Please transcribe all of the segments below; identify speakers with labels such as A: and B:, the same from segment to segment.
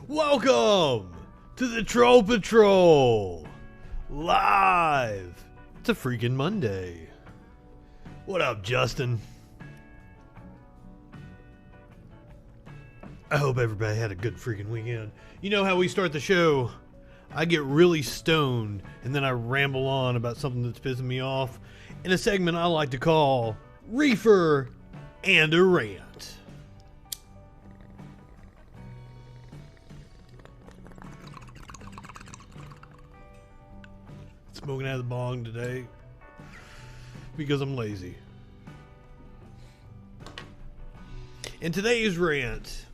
A: Welcome to the Troll Patrol live. It's a freaking Monday. What up, Justin? I hope everybody had a good freaking weekend. You know how we start the show? I get really stoned and then I ramble on about something that's pissing me off in a segment I like to call Reefer and a Rant. Smoking out of the bong today because I'm lazy. And today's rant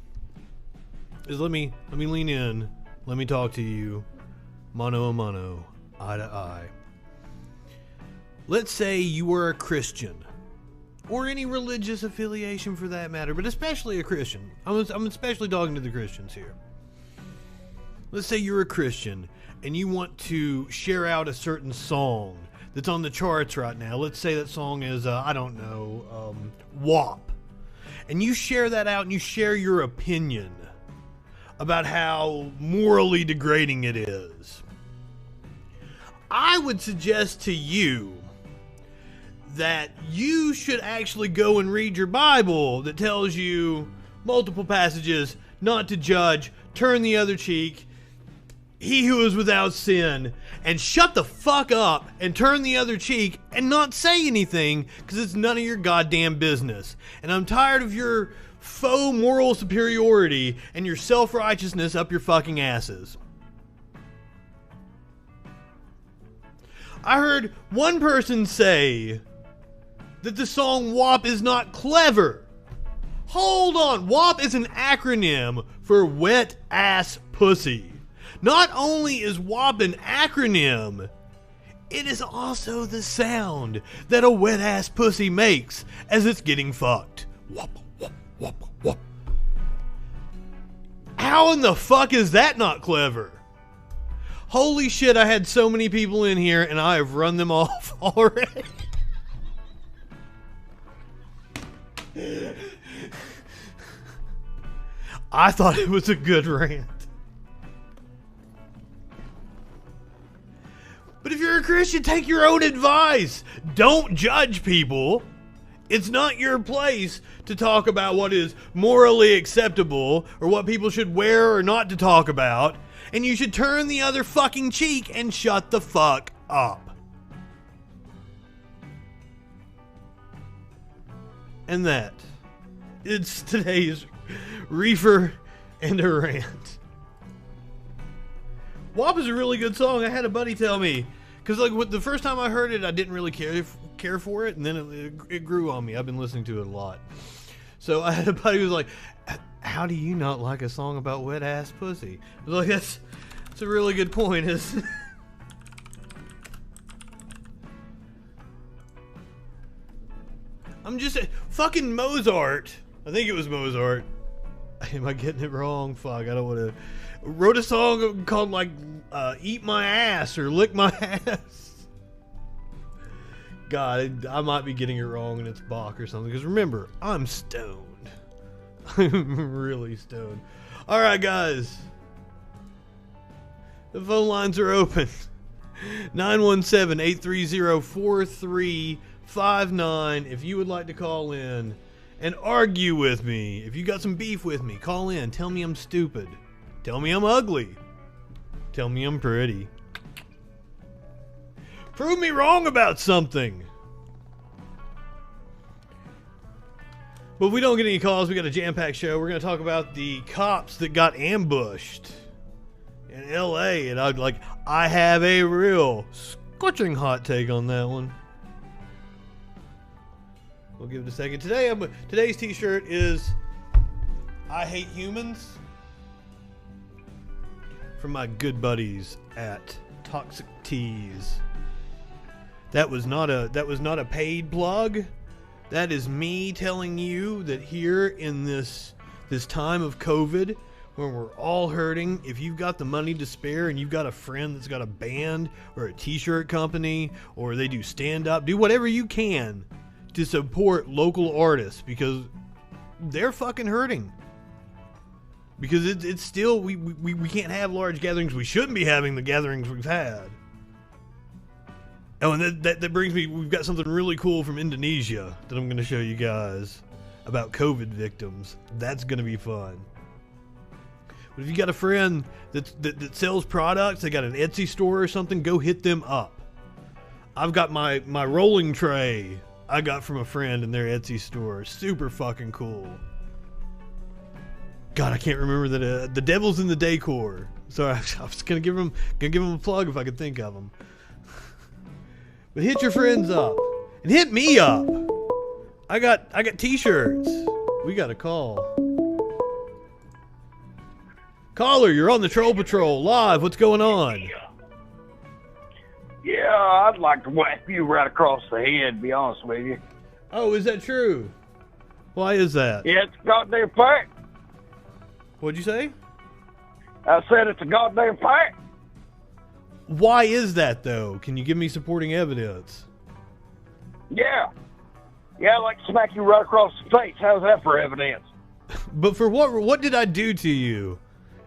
A: is let me lean in, let me talk to you, mano a mano, eye to eye. Let's say you were a Christian, or any religious affiliation for that matter, but especially a Christian. I'm especially talking to the Christians here. Let's say you're a Christian and you want to share out a certain song that's on the charts right now. Let's say that song is, WAP. And you share that out and you share your opinion about how morally degrading it is. I would suggest to you that you should actually go and read your Bible that tells you multiple passages not to judge, turn the other cheek, he who is without sin, and shut the fuck up and turn the other cheek and not say anything because it's none of your goddamn business. And I'm tired of your faux moral superiority and your self-righteousness up your fucking asses. I heard one person say that the song WAP is not clever. Hold on, WAP is an acronym for wet ass pussy. Not only is WAP an acronym, it is also the sound that a wet ass pussy makes as it's getting fucked. WAP, WAP, WAP, WAP. How in the fuck is that not clever? Holy shit, I had so many people in here and I have run them off already. I thought it was a good rant. But if you're a Christian, take your own advice. Don't judge people. It's not your place to talk about what is morally acceptable or what people should wear or not to talk about. And you should turn the other fucking cheek and shut the fuck up. And that is today's Reefer and a Rant. WAP is a really good song. I had a buddy tell me, because the first time I heard it, I didn't really care for it, and then it grew on me. I've been listening to it a lot. So I had a buddy who was like, "How do you not like a song about wet ass pussy?" I was like, "That's a really good point." I'm just fucking Mozart. I think it was Mozart. Am I getting it wrong? Fuck, I don't want to. Wrote a song called Eat My Ass or Lick My Ass. God, I might be getting it wrong and it's Bach or something. Because remember, I'm stoned. I'm really stoned. Alright, guys. The phone lines are open. 917-830-4359. If you would like to call in and argue with me, if you got some beef with me, call in. Tell me I'm stupid. Tell me I'm ugly. Tell me I'm pretty. Prove me wrong about something. But if we don't get any calls, we got a jam-packed show. We're going to talk about the cops that got ambushed in LA. And I have a real scorching hot take on that one. We'll give it a second. Today's t-shirt is I Hate Humans. From my good buddies at Toxic Teas. That was not a paid plug. That is me telling you that here in this time of COVID, when we're all hurting, if you've got the money to spare and you've got a friend that's got a band or a t-shirt company or they do stand-up, do whatever you can to support local artists because they're fucking hurting. because it's still we can't have large gatherings. We shouldn't be having the gatherings we've had. Oh, and that brings me, we've got something really cool from Indonesia that I'm going to show you guys about COVID victims. That's going to be fun. But if you got a friend that sells products, they got an Etsy store or something, go hit them up. I've got my rolling tray I got from a friend in their Etsy store. Super fucking cool. God, I can't remember that. The Devil's in the Decor. So I was gonna give them a plug if I could think of them. But hit your friends up and hit me up. I got T-shirts. We got a call. Caller, you're on the Troll Patrol live. What's going on?
B: Yeah, I'd like to whack you right across the head, to be honest with you.
A: Oh, is that true? Why is that?
B: Yeah, it's a goddamn fact.
A: What'd you say?
B: I said it's a goddamn fact.
A: Why is that, though? Can you give me supporting evidence?
B: Yeah. Yeah, I'd like to smack you right across the face. How's that for evidence?
A: But for what did I do to you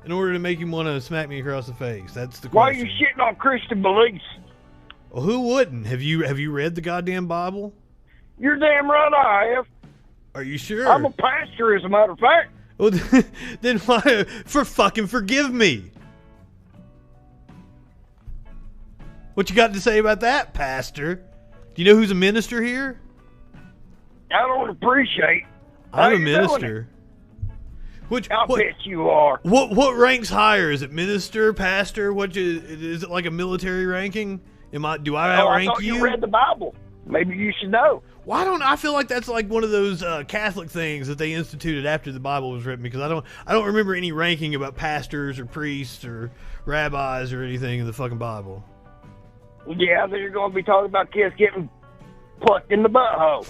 A: in order to make you want to smack me across the face? That's the question.
B: Why are you shitting on Christian beliefs?
A: Well, who wouldn't? Have you read the goddamn Bible?
B: You're damn right I have.
A: Are you sure?
B: I'm a pastor, as a matter of fact.
A: Well, then why? Forgive me. What you got to say about that, Pastor? Do you know who's a minister here?
B: I don't appreciate.
A: I'm a minister.
B: I bet you are.
A: What ranks higher? Is it minister, pastor? Is it like a military ranking? Do I outrank
B: I thought
A: you?
B: You read the Bible. Maybe you should know.
A: Why don't I feel like that's like one of those Catholic things that they instituted after the Bible was written? Because I don't remember any ranking about pastors or priests or rabbis or anything in the fucking Bible.
B: Yeah, then you're going to be talking about kids getting plucked in the butthole.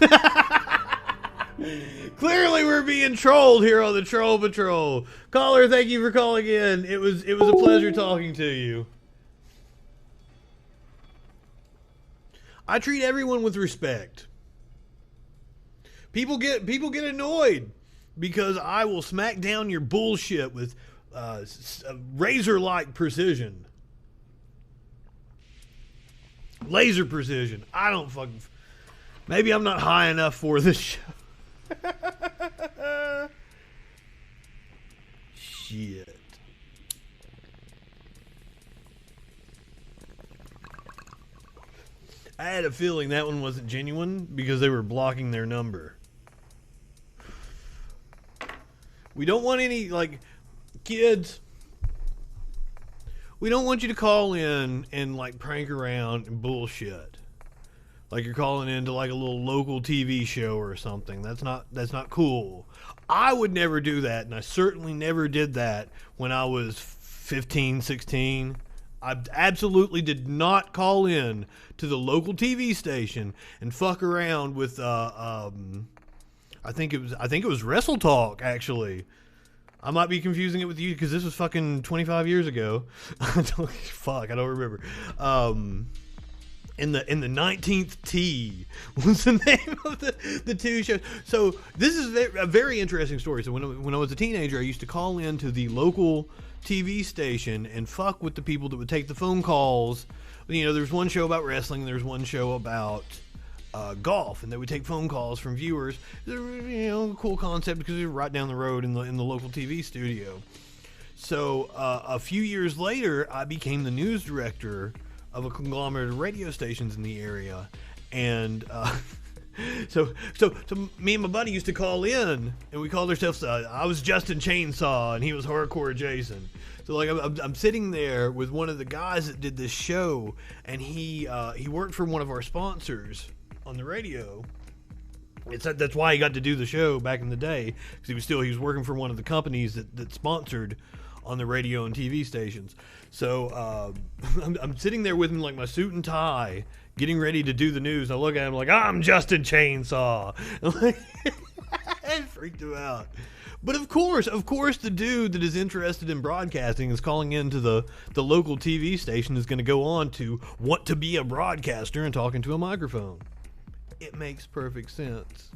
A: Clearly, we're being trolled here on the Troll Patrol. Caller, thank you for calling in. It was a pleasure talking to you. I treat everyone with respect. People get annoyed because I will smack down your bullshit with razor-like precision. Laser precision. I don't fucking... Maybe I'm not high enough for this show. Shit. I had a feeling that one wasn't genuine because they were blocking their number. We don't want any, like, kids. We don't want you to call in and, like, prank around and bullshit. Like you're calling into, like, a little local TV show or something. That's not cool. I would never do that, and I certainly never did that when I was 15, 16. I absolutely did not call in to the local TV station and fuck around with I think it was Wrestle Talk, actually. I might be confusing it with you because this was fucking 25 years ago. I don't remember. In the 19th Tee was the name of the two shows. So this is a very interesting story. So when I was a teenager, I used to call into the local TV station and fuck with the people that would take the phone calls. You know, there's one show about wrestling, and there's one show about golf, and they would take phone calls from viewers. You know, a cool concept because they're right down the road in the local TV studio. So a few years later, I became the news director of a conglomerate of radio stations in the area, and so me and my buddy used to call in, and we called ourselves. I was Justin Chainsaw, and he was Hardcore Jason. So like I'm sitting there with one of the guys that did this show, and he worked for one of our sponsors on the radio. That's why he got to do the show back in the day, because he was working for one of the companies that sponsored on the radio and TV stations. So I'm sitting there with him, like my suit and tie, getting ready to do the news. I look at him like, I'm Justin Chainsaw. It freaked him out. But of course, the dude that is interested in broadcasting is calling into the local TV station is going to go on to want to be a broadcaster and talking to a microphone. It makes perfect sense.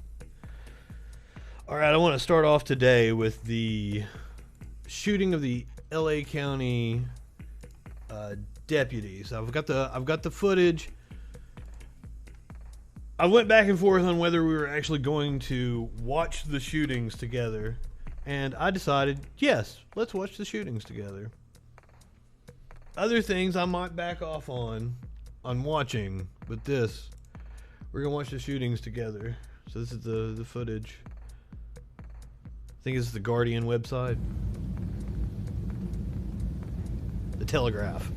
A: All right, I want to start off today with the shooting of the LA County deputies. I've got the footage. I went back and forth on whether we were actually going to watch the shootings together, and I decided, yes, let's watch the shootings together. Other things I might back off on watching, but this, we're gonna watch the shootings together. So this is the footage. I think it's the Guardian website. The Telegraph.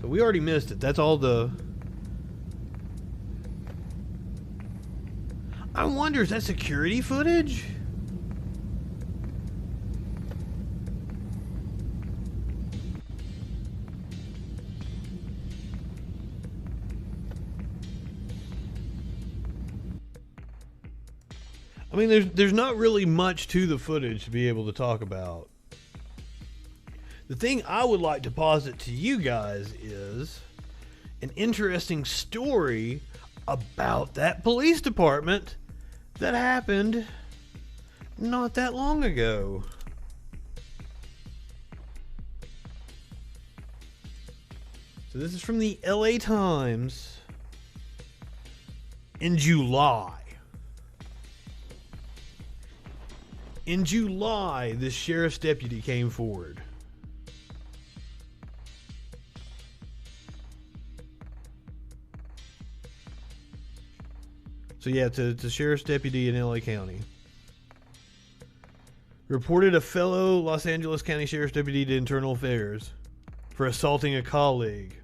A: So we already missed it. That's all the... I wonder, is that security footage? I mean, there's not really much to the footage to be able to talk about. The thing I would like to posit to you guys is an interesting story about that police department that happened not that long ago. So this is from the LA Times in July. In July, this sheriff's deputy came forward. So yeah, it's a sheriff's deputy in LA County. Reported a fellow Los Angeles County Sheriff's deputy to Internal Affairs for assaulting a colleague.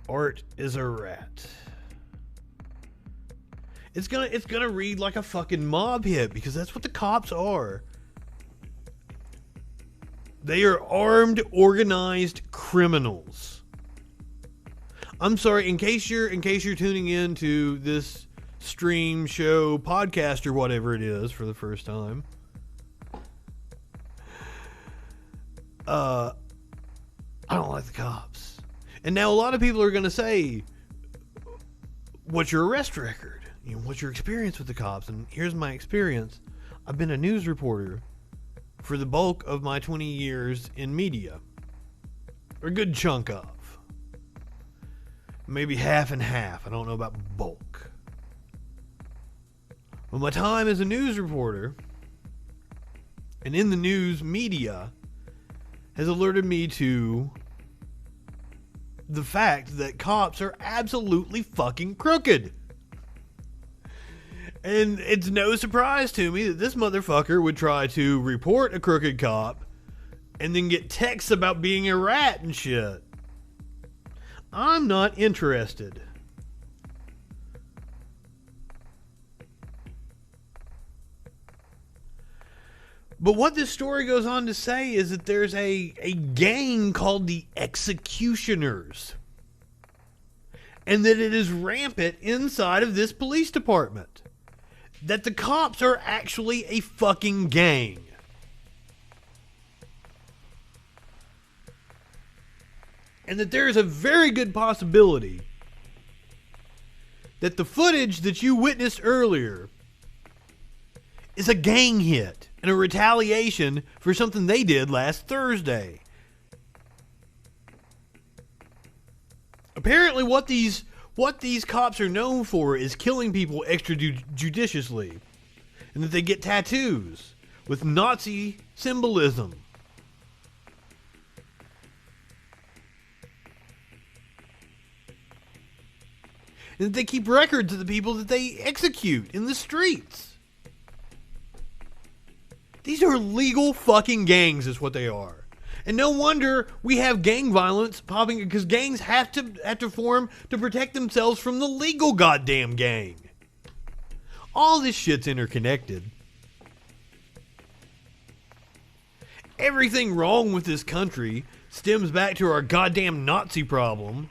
A: Art is a rat. It's gonna read like a fucking mob hit, because that's what the cops are. They are armed, organized criminals. I'm sorry, in case you're tuning in to this stream, show, podcast, or whatever it is for the first time. I don't like the cops. And now a lot of people are going to say, what's your arrest record? You know, what's your experience with the cops? And here's my experience. I've been a news reporter for the bulk of my 20 years in media. Or a good chunk of. Maybe half and half. I don't know about bulk. Well, my time as a news reporter and in the news media has alerted me to the fact that cops are absolutely fucking crooked. And it's no surprise to me that this motherfucker would try to report a crooked cop and then get texts about being a rat and shit. I'm not interested. But what this story goes on to say is that there's a gang called the Executioners. And that it is rampant inside of this police department. That the cops are actually a fucking gang. And that there is a very good possibility that the footage that you witnessed earlier is a gang hit and a retaliation for something they did last Thursday. Apparently what these cops are known for is killing people extrajudiciously, and that they get tattoos with Nazi symbolism. And that they keep records of the people that they execute in the streets. These are legal fucking gangs is what they are. And no wonder we have gang violence popping, because gangs have to form to protect themselves from the legal goddamn gang. All this shit's interconnected. Everything wrong with this country stems back to our goddamn Nazi problem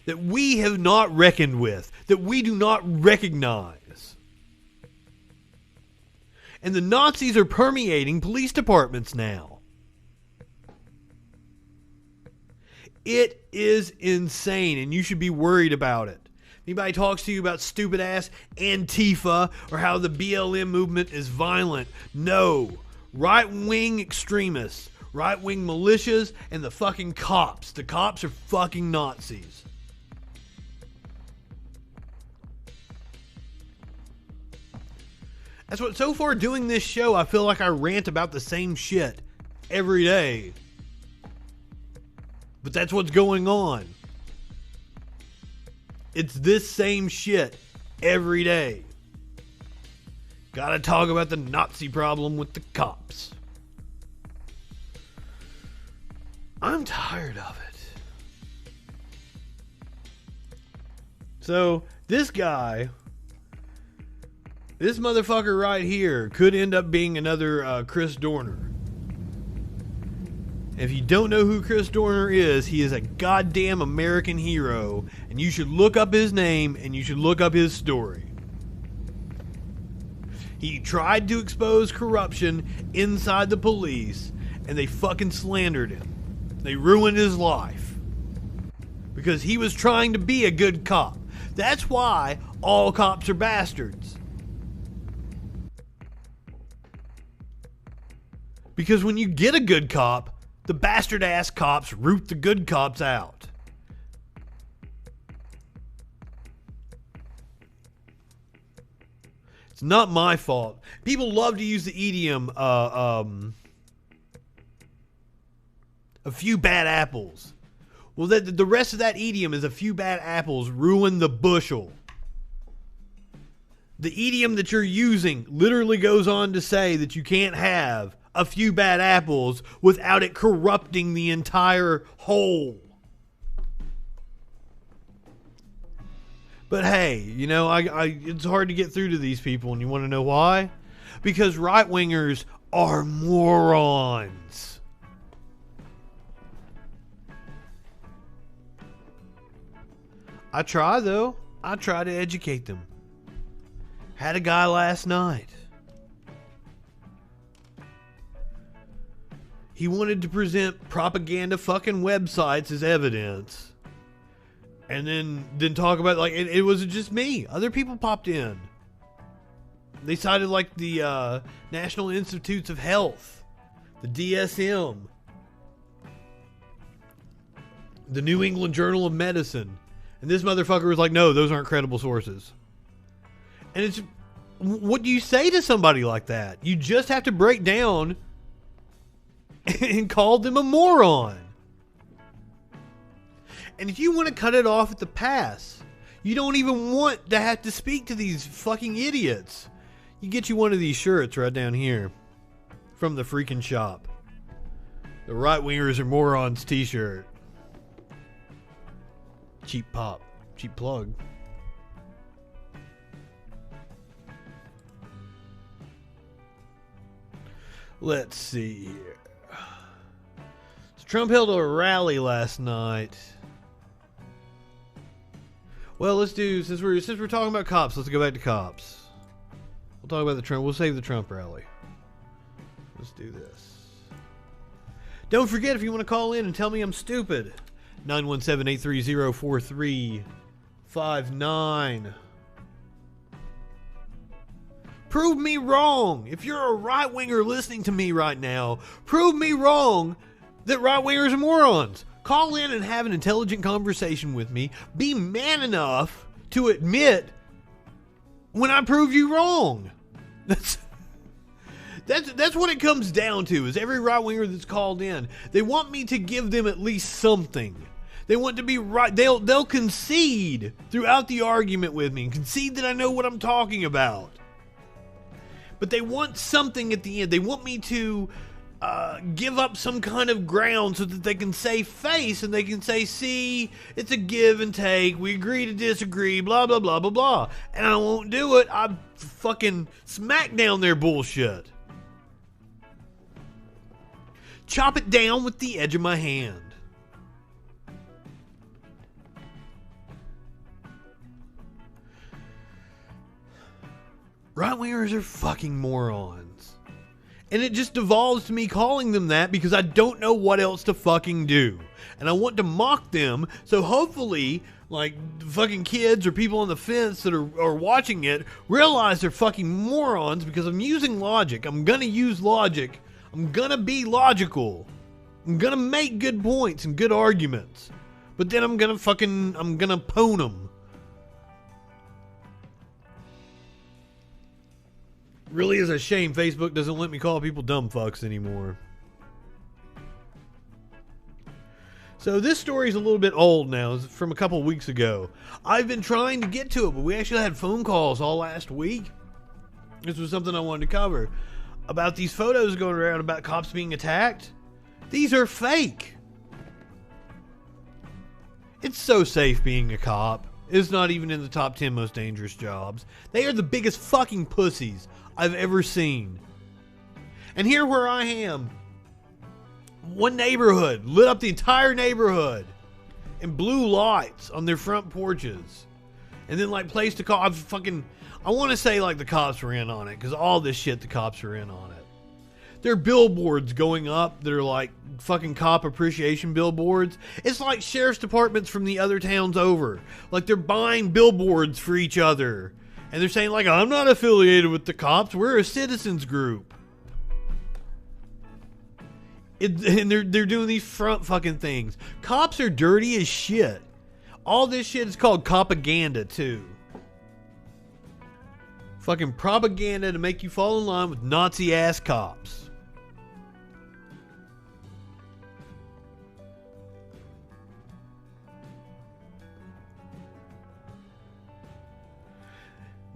A: that we have not reckoned with, that we do not recognize. And the Nazis are permeating police departments now. It is insane, and you should be worried about it. Anybody talks to you about stupid ass Antifa or how the BLM movement is violent. No. Right-wing extremists, right-wing militias, and the fucking cops. The cops are fucking Nazis. That's what, so far doing this show, I feel like I rant about the same shit every day. But that's what's going on. It's this same shit every day. Gotta talk about the Nazi problem with the cops. I'm tired of it. So, this guy, this motherfucker right here could end up being another Chris Dorner. If you don't know who Chris Dorner is, he is a goddamn American hero, and you should look up his name and you should look up his story. He tried to expose corruption inside the police, and they fucking slandered him. They ruined his life. Because he was trying to be a good cop. That's why all cops are bastards. Because when you get a good cop, the bastard ass cops root the good cops out. It's not my fault. People love to use the idiom, a few bad apples. Well, the rest of that idiom is a few bad apples ruin the bushel. The idiom that you're using literally goes on to say that you can't have a few bad apples without it corrupting the entire whole. But hey, you know, it's hard to get through to these people, and you want to know why? Because right-wingers are morons. I try, though. I try to educate them. Had a guy last night. He wanted to present propaganda fucking websites as evidence. And then talk about, like, it wasn't just me. Other people popped in. They cited, like, the National Institutes of Health, the DSM, the New England Journal of Medicine. And this motherfucker was like, no, those aren't credible sources. And it's, what do you say to somebody like that? You just have to break down and call them a moron. And if you want to cut it off at the pass, you don't even want to have to speak to these fucking idiots. You get you one of these shirts right down here from the FREAKIN shop. The Right Wingers Are Morons t-shirt. Cheap pop. Cheap plug. Let's see here. So Trump held a rally last night. Well, let's do, since we're talking about cops, let's go back to cops. We'll talk about the Trump. We'll save the Trump rally. Let's do this. Don't forget, if you want to call in and tell me I'm stupid, 917-830-4359. Prove me wrong. If you're a right-winger listening to me right now, prove me wrong that right-wingers are morons. Call in and have an intelligent conversation with me. Be man enough to admit when I prove you wrong. That's what it comes down to, is every right-winger that's called in, they want me to give them at least something. They want to be right. They'll concede throughout the argument with me and concede that I know what I'm talking about. But they want something at the end. They want me to give up some kind of ground so that they can say face and they can say, see, it's a give and take. We agree to disagree, blah, blah, blah, blah, blah. And I won't do it. I fucking smack down their bullshit. Chop it down with the edge of my hand. Right-wingers are fucking morons. And it just devolves to me calling them that because I don't know what else to fucking do. And I want to mock them, so hopefully like fucking kids or people on the fence that are watching it realize they're fucking morons because I'm using logic. I'm gonna use logic. I'm gonna be logical. I'm gonna make good points and good arguments. But then I'm gonna pwn them. Really is a shame Facebook doesn't let me call people dumb fucks anymore. So this story's a little bit old now. It's from a couple weeks ago. I've been trying to get to it, but we actually had phone calls all last week. This was something I wanted to cover. About these photos going around about cops being attacked. These are fake. It's so safe being a cop. It's not even in the top 10 most dangerous jobs. They are the biggest fucking pussies I've ever seen. And here where I am. One neighborhood lit up the entire neighborhood and blue lights on their front porches, and then like placed a call. I want to say like the cops were in on it because all this shit the cops are in on it. There are billboards going up that are like fucking cop appreciation billboards. It's like sheriff's departments from the other towns over. Like they're buying billboards for each other, and they're saying like, I'm not affiliated with the cops. We're a citizens group. And they're doing these front fucking things. Cops are dirty as shit. All this shit is called propaganda too. Fucking propaganda to make you fall in line with Nazi ass cops.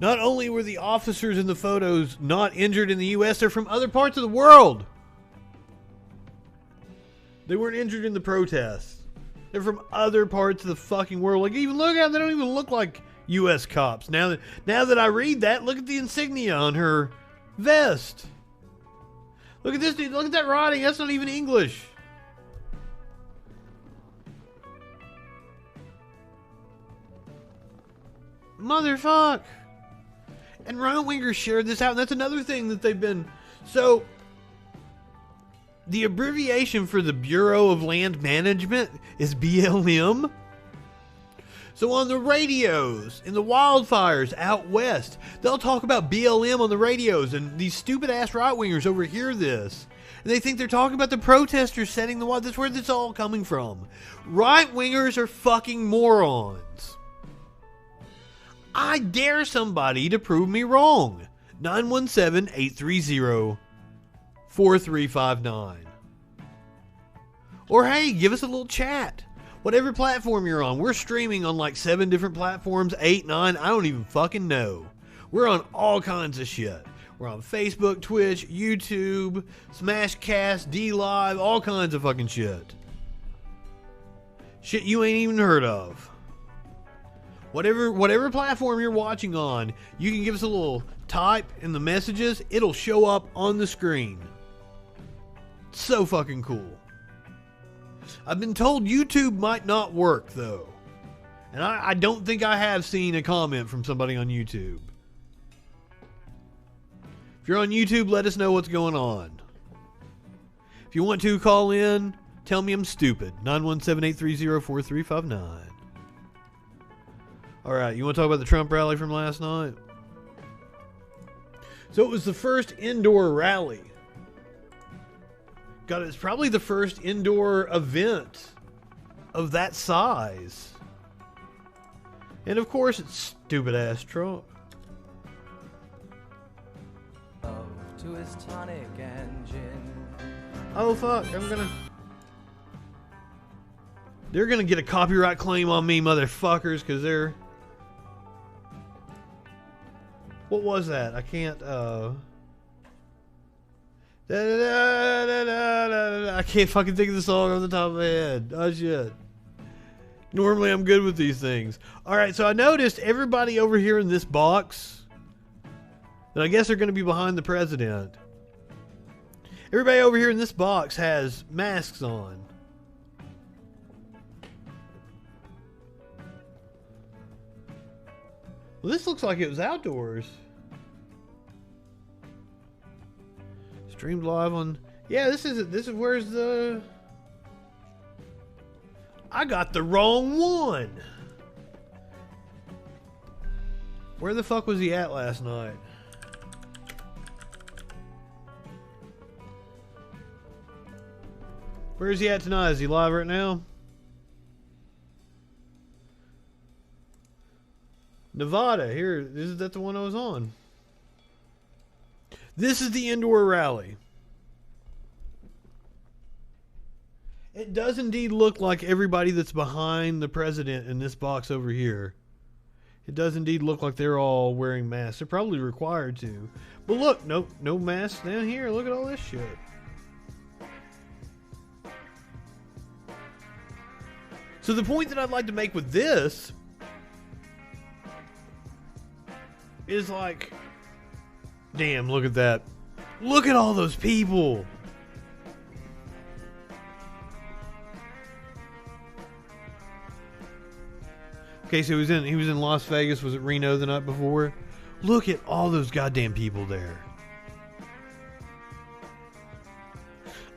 A: Not only were the officers in the photos not injured in the U.S., they're from other parts of the world. They weren't injured in the protests. They're from other parts of the fucking world. Like, even look at them, they don't even look like U.S. cops. Now that I read that, look at the insignia on her vest. Look at this dude. Look at that writing. That's not even English. Motherfuck. And right-wingers shared this out. And that's another thing that they've been... So... The abbreviation for the Bureau of Land Management is BLM. So on the radios, in the wildfires out west, they'll talk about BLM on the radios, and these stupid ass right-wingers overhear this. And they think they're talking about the protesters setting the wall. That's where this is all coming from. Right-wingers are fucking morons. I dare somebody to prove me wrong. 917-830-4359. Or hey, give us a little chat. Whatever platform you're on. We're streaming on like 7 different platforms, 8, 9, I don't even fucking know. We're on all kinds of shit. We're on Facebook, Twitch, YouTube, Smashcast, DLive, all kinds of fucking shit. Shit you ain't even heard of. Whatever platform you're watching on, you can give us a little type in the messages. It'll show up on the screen. So fucking cool. I've been told YouTube might not work though. And I don't think I have seen a comment from somebody on YouTube. If you're on YouTube, let us know what's going on. If you want to call in, tell me I'm stupid. 917-830-4359. Alright, you want to talk about the Trump rally from last night? So it was the first indoor rally. God, it's probably the first indoor event of that size. And of course, it's stupid ass Trump.
C: To his tonic engine.
A: Oh fuck, they're gonna get a copyright claim on me, motherfuckers, because they're... What was that? I can't, I can't fucking think of the song off the top of my head. Oh shit. Normally I'm good with these things. Alright, so I noticed everybody over here in this box that I guess are going to be behind the president. Everybody over here in this box has masks on. Well, this looks like it was outdoors. Streamed live on... Yeah, this is where's the... I got the wrong one. Where the fuck was he at last night? Where is he at tonight? Is he live right now? Nevada. Here, is that the one I was on? This is the indoor rally. It does indeed look like everybody that's behind the president in this box over here. It does indeed look like they're all wearing masks. They're probably required to. But look, no masks down here. Look at all this shit. So the point that I'd like to make with this is like, damn, look at that. Look at all those people. Okay, so he was in Las Vegas. Was it Reno the night before? Look at all those goddamn people there.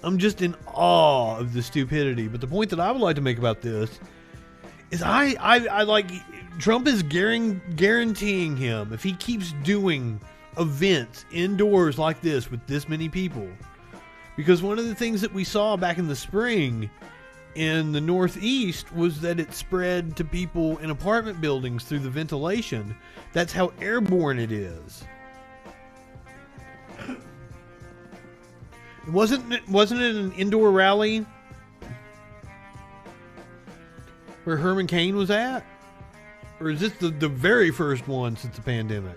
A: I'm just in awe of the stupidity. But the point that I would like to make about this is I like Trump is guaranteeing him, if he keeps doing events indoors like this with this many people, because one of the things that we saw back in the spring in the Northeast was that it spread to people in apartment buildings through the ventilation. That's how airborne it is. Wasn't it an indoor rally where Herman Cain was at? Or is this the very first one since the pandemic?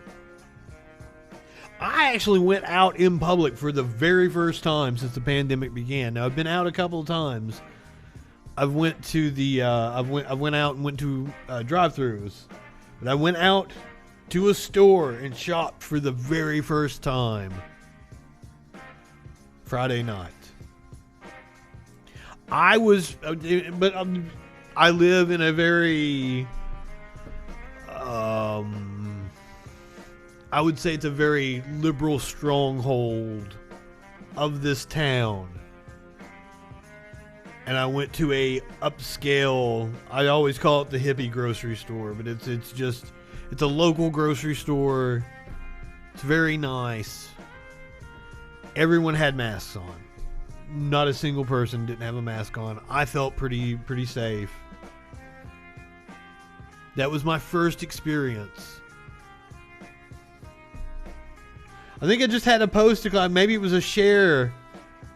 A: I actually went out in public for the very first time since the pandemic began. Now, I've been out a couple of times. I went to the I went out and went to drive-thrus, but I went out to a store and shopped for the very first time Friday night. I live in a very I would say it's a very liberal stronghold of this town. And I went to a upscale, I always call it the hippie grocery store, but it's a local grocery store. It's very nice. Everyone had masks on. Not a single person didn't have a mask on. I felt pretty safe. That was my first experience. I think I just had a post to, maybe it was a share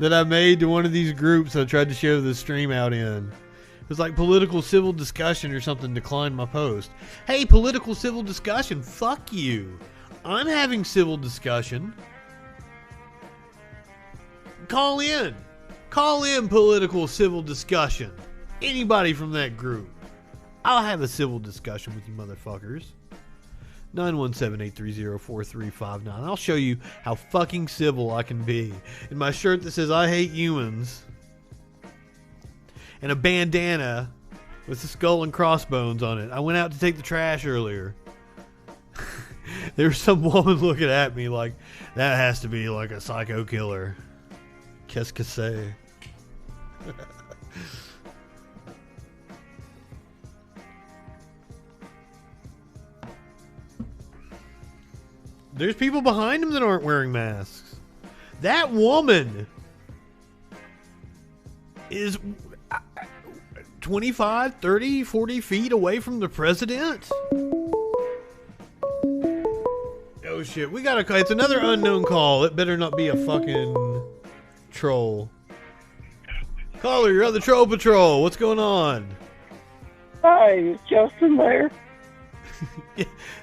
A: that I made to one of these groups I tried to share the stream out in. It was like political civil discussion or something, declined my post. Hey, political civil discussion, fuck you. I'm having civil discussion. Call in political civil discussion. Anybody from that group. I'll have a civil discussion with you motherfuckers. 917-830-4359. I'll show you how fucking civil I can be. In my shirt that says I hate humans. And a bandana with a skull and crossbones on it. I went out to take the trash earlier. There was some woman looking at me like, that has to be like a psycho killer. Qu'est-ce que c'est? There's people behind him that aren't wearing masks. That woman is 25, 30, 40 feet away from the president. Oh shit, it's another unknown call. It better not be a fucking troll. Caller, you're on the Troll Patrol. What's going on?
B: Hi, is Justin there?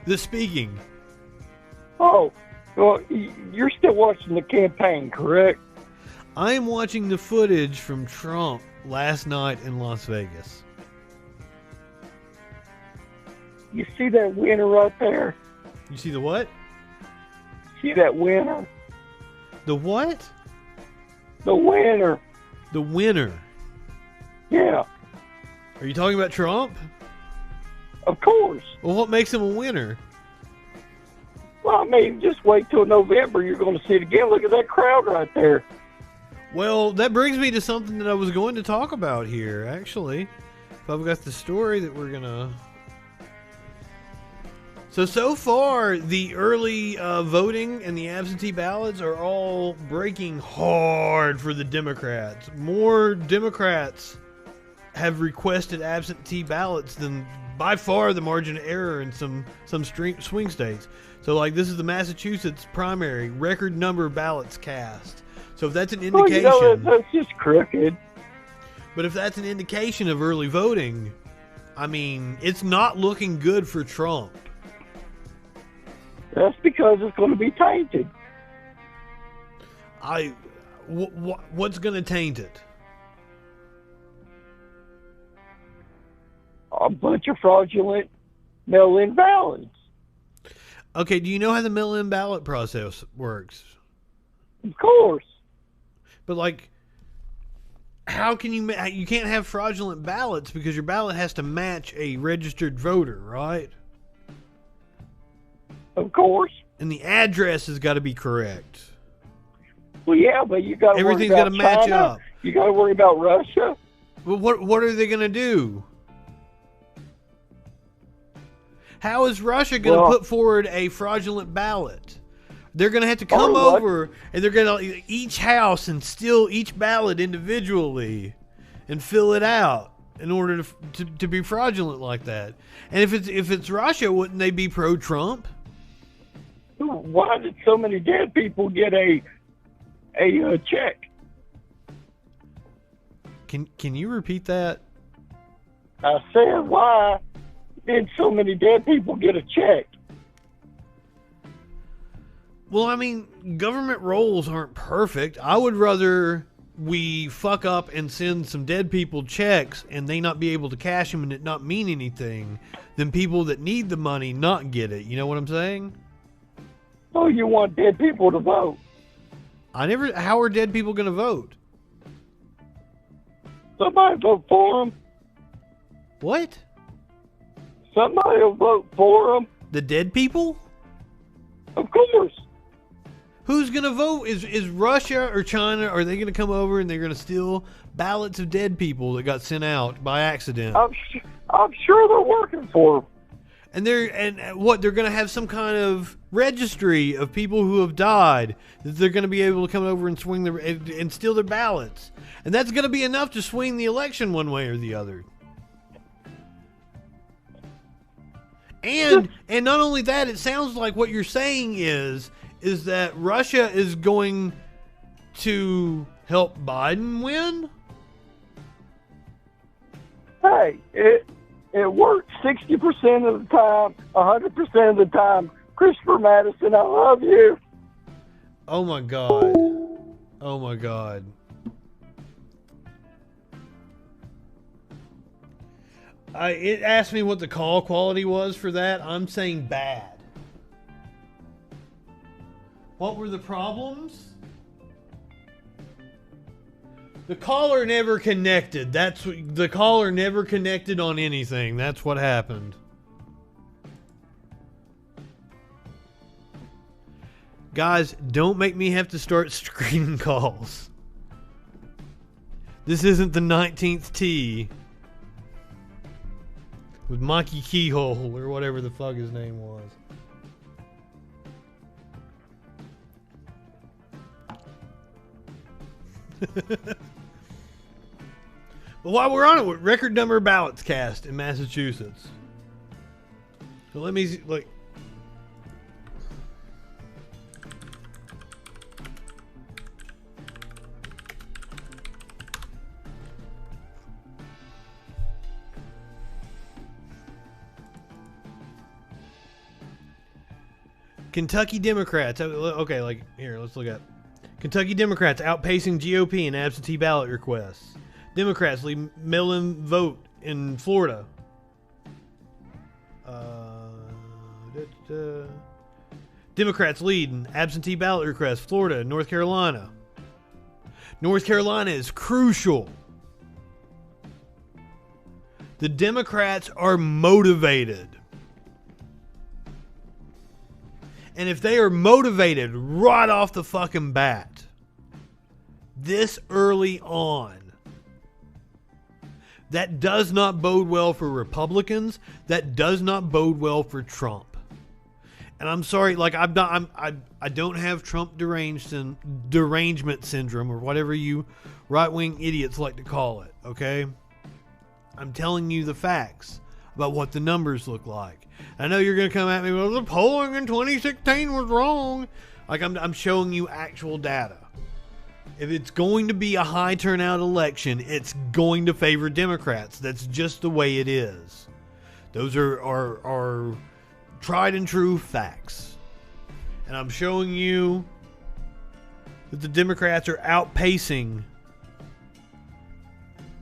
A: The speaking.
B: Oh, well, you're still watching the campaign, correct?
A: I am watching the footage from Trump last night in Las Vegas.
B: You see that winner right there?
A: You see the what?
B: See that winner?
A: The what?
B: The winner.
A: The winner.
B: Yeah.
A: Are you talking about Trump?
B: Of course.
A: Well, what makes him a winner?
B: Well, I mean, just wait till November. You're going to see it again. Look at that crowd right there.
A: Well, that brings me to something that I was going to talk about here, actually. If I've got the story that we're going to... So far, the early voting and the absentee ballots are all breaking hard for the Democrats. More Democrats have requested absentee ballots than by far the margin of error in some swing states. So, like, this is the Massachusetts primary, record number of ballots cast. So if that's an indication...
B: Well, that's just crooked.
A: But if that's an indication of early voting, I mean, it's not looking good for Trump.
B: That's because it's going to be tainted.
A: What's going to taint it?
B: A bunch of fraudulent mail-in ballots.
A: Okay, do you know how the mail-in ballot process works?
B: Of course.
A: But, like, how can you can't have fraudulent ballots because your ballot has to match a registered voter, right?
B: Of course.
A: And the address has got to be correct.
B: Well, yeah, but you got to worry
A: Everything's
B: about
A: got to match
B: China.
A: up.
B: You got to worry about Russia.
A: Well, what are they going to do? How is Russia going to put forward a fraudulent ballot? They're going to have to come over, and they're going to each house and steal each ballot individually and fill it out in order to be fraudulent like that. And if it's Russia, wouldn't they be pro-Trump?
B: Why did so many dead people get a check?
A: Can you repeat that?
B: I said, why did so many dead people get a check?
A: Well, I mean, government roles aren't perfect. I would rather we fuck up and send some dead people checks and they not be able to cash them and it not mean anything than people that need the money not get it. You know what I'm saying?
B: Oh, you want dead people to vote?
A: How are dead people going to vote?
B: Somebody vote for them.
A: What?
B: Somebody will vote for them.
A: The dead people?
B: Of course.
A: Who's going to vote? Is Russia or China? Are they going to come over and they're going to steal ballots of dead people that got sent out by accident?
B: I'm sure they're working for them.
A: And they're going to have some kind of registry of people who have died that they're going to be able to come over and swing and steal their ballots. And that's going to be enough to swing the election one way or the other. And not only that, it sounds like what you're saying is that Russia is going to help Biden win?
B: Hey, it works 60% of the time, 100% of the time. Christopher Madison, I love you.
A: Oh my God. Oh my God. It asked me what the call quality was for that. I'm saying bad. What were the problems? The caller never connected. The caller never connected on anything. That's what happened. Guys, don't make me have to start screening calls. This isn't the 19th tee with Mikey Keyhole or whatever the fuck his name was. But while we're on it, what record number of ballots cast in Massachusetts? So let me see, like. Kentucky Democrats. Okay, like here, let's look at Kentucky Democrats outpacing GOP in absentee ballot requests. Democrats lead mail-in vote in Florida. Democrats lead in absentee ballot requests. Florida, North Carolina. North Carolina is crucial. The Democrats are motivated. And if they are motivated right off the fucking bat, this early on, that does not bode well for Republicans. That does not bode well for Trump. And I'm sorry, like I don't have Trump derangement syndrome or whatever you right-wing idiots like to call it, okay? I'm telling you the facts about what the numbers look like. I know you're going to come at me, well, the polling in 2016 was wrong. Like I'm showing you actual data. If it's going to be a high turnout election, it's going to favor Democrats. That's just the way it is. Those are tried and true facts. And I'm showing you that the Democrats are outpacing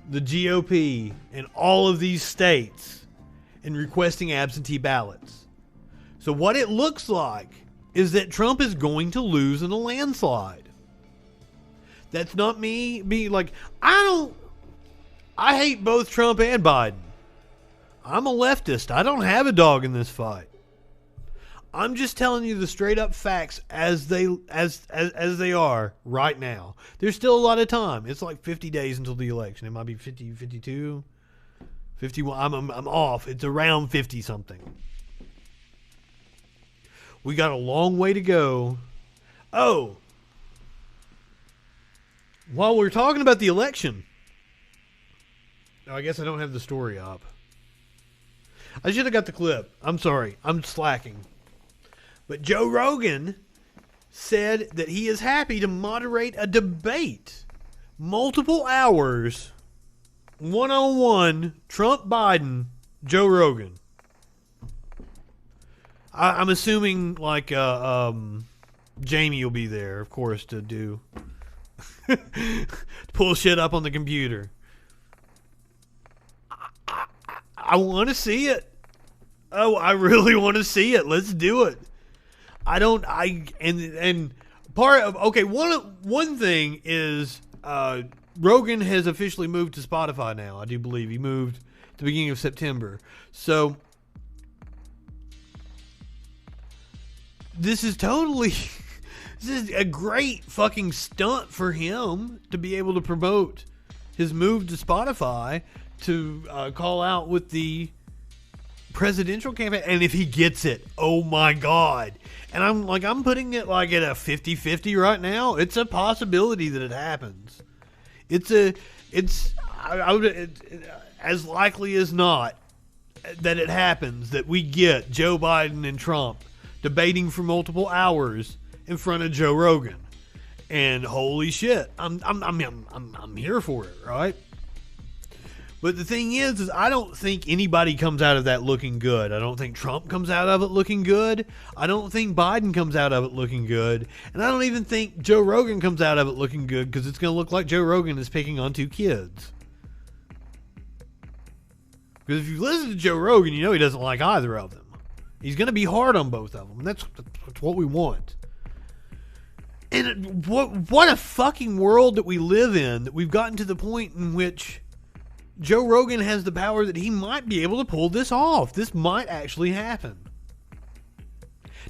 A: the GOP in all of these states in requesting absentee ballots. So what it looks like is that Trump is going to lose in a landslide. That's not me being like, I hate both Trump and Biden. I'm a leftist. I don't have a dog in this fight. I'm just telling you the straight up facts as they are right now. There's still a lot of time. It's like 50 days until the election. It might be 50, 52, 51. I'm off. It's around 50 something. We got a long way to go. Oh, while we're talking about the election, I guess I don't have the story up. I should have got the clip. I'm sorry. I'm slacking. But Joe Rogan said that he is happy to moderate a debate. Multiple hours. 1-on-1. Trump, Biden, Joe Rogan. I'm assuming like Jamie will be there, of course, to do to pull shit up on the computer. I want to see it. Oh, I really want to see it. Let's do it. One thing is Rogan has officially moved to Spotify now. I do believe he moved at the beginning of September. So this is a great fucking stunt for him to be able to promote his move to Spotify to call out with the presidential campaign. And if he gets it, oh my God. And I'm putting it like at a 50-50 right now. It's a possibility that it happens. It's as likely as not that it happens that we get Joe Biden and Trump debating for multiple hours in front of Joe Rogan. And holy shit, I'm here for it, right? But the thing is I don't think anybody comes out of that looking good. I don't think Trump comes out of it looking good. I don't think Biden comes out of it looking good. And I don't even think Joe Rogan comes out of it looking good, because it's going to look like Joe Rogan is picking on two kids. Because if you listen to Joe Rogan, you know he doesn't like either of them. He's going to be hard on both of them. That's what we want. And what a fucking world that we live in, that we've gotten to the point in which Joe Rogan has the power that he might be able to pull this off. This might actually happen.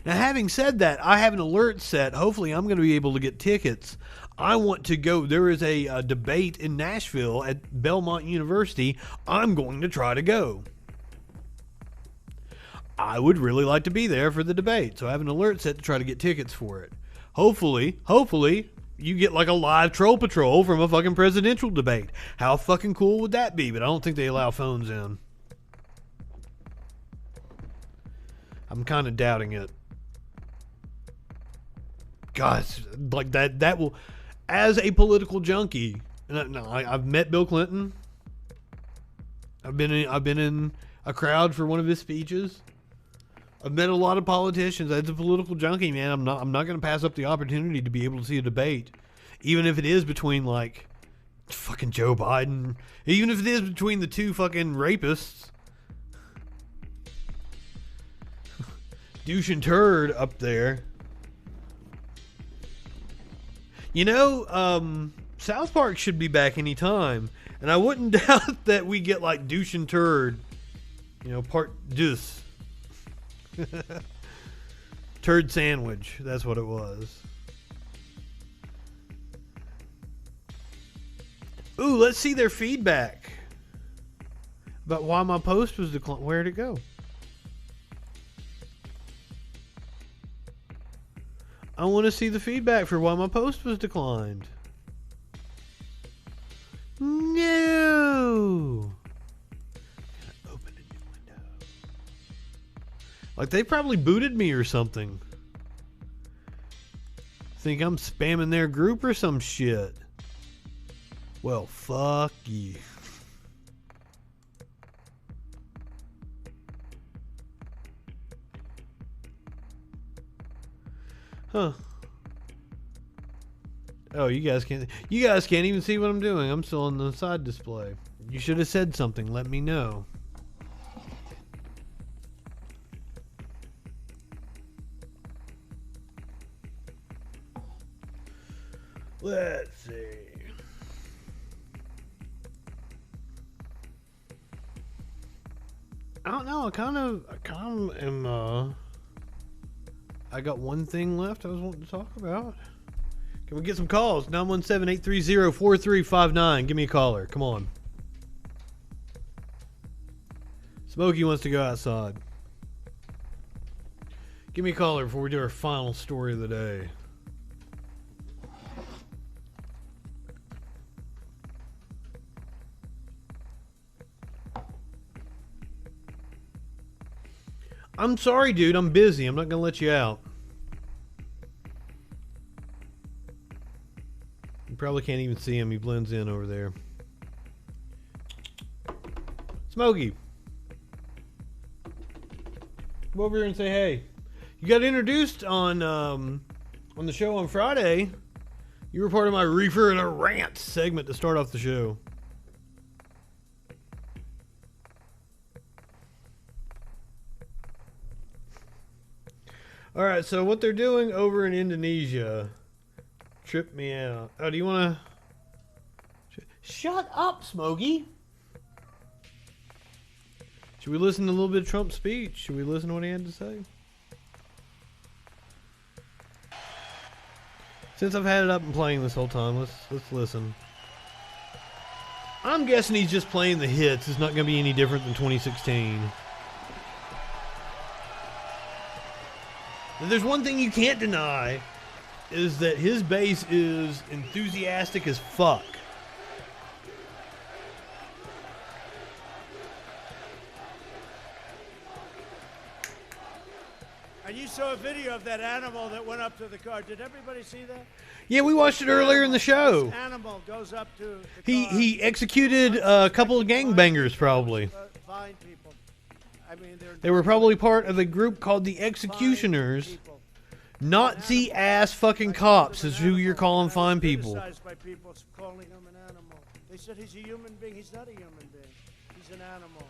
A: Now, having said that, I have an alert set. Hopefully, I'm going to be able to get tickets. I want to go. There is a debate in Nashville at Belmont University. I'm going to try to go. I would really like to be there for the debate, so I have an alert set to try to get tickets for it. Hopefully, you get like a live troll patrol from a fucking presidential debate. How fucking cool would that be? But I don't think they allow phones in. I'm kind of doubting it. Gosh, like that will, as a political junkie, I've met Bill Clinton. I've been in a crowd for one of his speeches. I've met a lot of politicians. As a political junkie, man, I'm not going to pass up the opportunity to be able to see a debate, even if it is between like fucking Joe Biden, even if it is between the two fucking rapists, douche and turd up there. You know, South Park should be back anytime, and I wouldn't doubt that we get like douche and turd, you know, part deuce. Turd sandwich, that's what it was. Ooh, let's see their feedback about why my post was declined. Where'd it go? I want to see the feedback for why my post was declined. No. Open a new window. Like they probably booted me or something. Think I'm spamming their group or some shit. Well, fuck you. Huh. Oh, you guys can't even see what I'm doing. I'm still on the side display. You should have said something. Let me know. Let's see. I don't know. I kind of am. I got one thing left I was wanting to talk about. Can we get some calls? 917-830-4359. Give me a caller. Come on. Smokey wants to go outside. Give me a caller before we do our final story of the day. I'm sorry, dude. I'm busy. I'm not going to let you out. You probably can't even see him. He blends in over there. Smokey. Come over here and say hey. You got introduced on the show on Friday. You were part of my Reefer and a Rant segment to start off the show. Alright, so what they're doing over in Indonesia tripped me out. Oh, do you want to... Shut up, Smokey! Should we listen to a little bit of Trump's speech? Should we listen to what he had to say? Since I've had it up and playing this whole time, let's listen. I'm guessing he's just playing the hits. It's not going to be any different than 2016. There's one thing you can't deny, is that his base is enthusiastic as fuck.
D: And you saw a video of that animal that went up to the car. Did everybody see that?
A: Yeah, we watched it earlier in the show.
D: This animal goes up to the car.
A: He executed a couple of gangbangers, probably.
D: Fine people. I mean,
A: they were probably part of a group called the Executioners. Nazi ass fucking cops is who you're calling fine people.
D: By people calling him an animal. They said he's a human being. He's not a human being. He's an animal.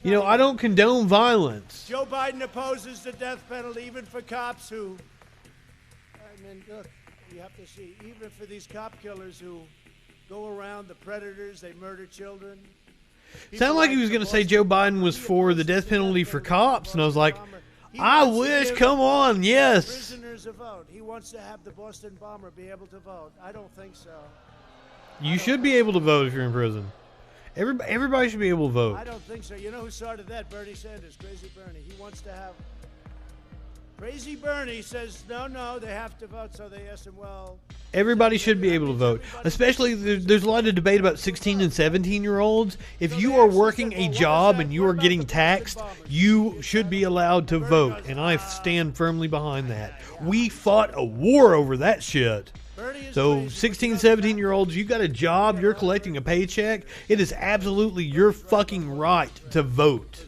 A: You know, I don't condone violence.
D: Joe Biden opposes the death penalty even for cops who... I mean, look, you have to see, even for these cop killers who go around, the predators, they murder children.
A: Sounded like he was going to say Joe Biden was for the death penalty for cops, and I was like, I wish, come on, yes.
D: Prisoners a vote. He wants to have the Boston bomber be able to vote. I don't think so.
A: You should be able to vote if you're in prison. Everybody should be able to vote.
D: I don't think so. You know who started that? Bernie Sanders, Crazy Bernie. He wants to have... Crazy Bernie says, no, they have to vote. So they asked him, well...
A: Everybody should be able to vote. Especially, there's a lot of debate about 16 and 17-year-olds. If you are working a job and you are getting taxed, you should be allowed to vote. And I stand firmly behind that. We fought a war over that shit. So 16, 17-year-olds, you got a job, you're collecting a paycheck, it is absolutely your fucking right to vote.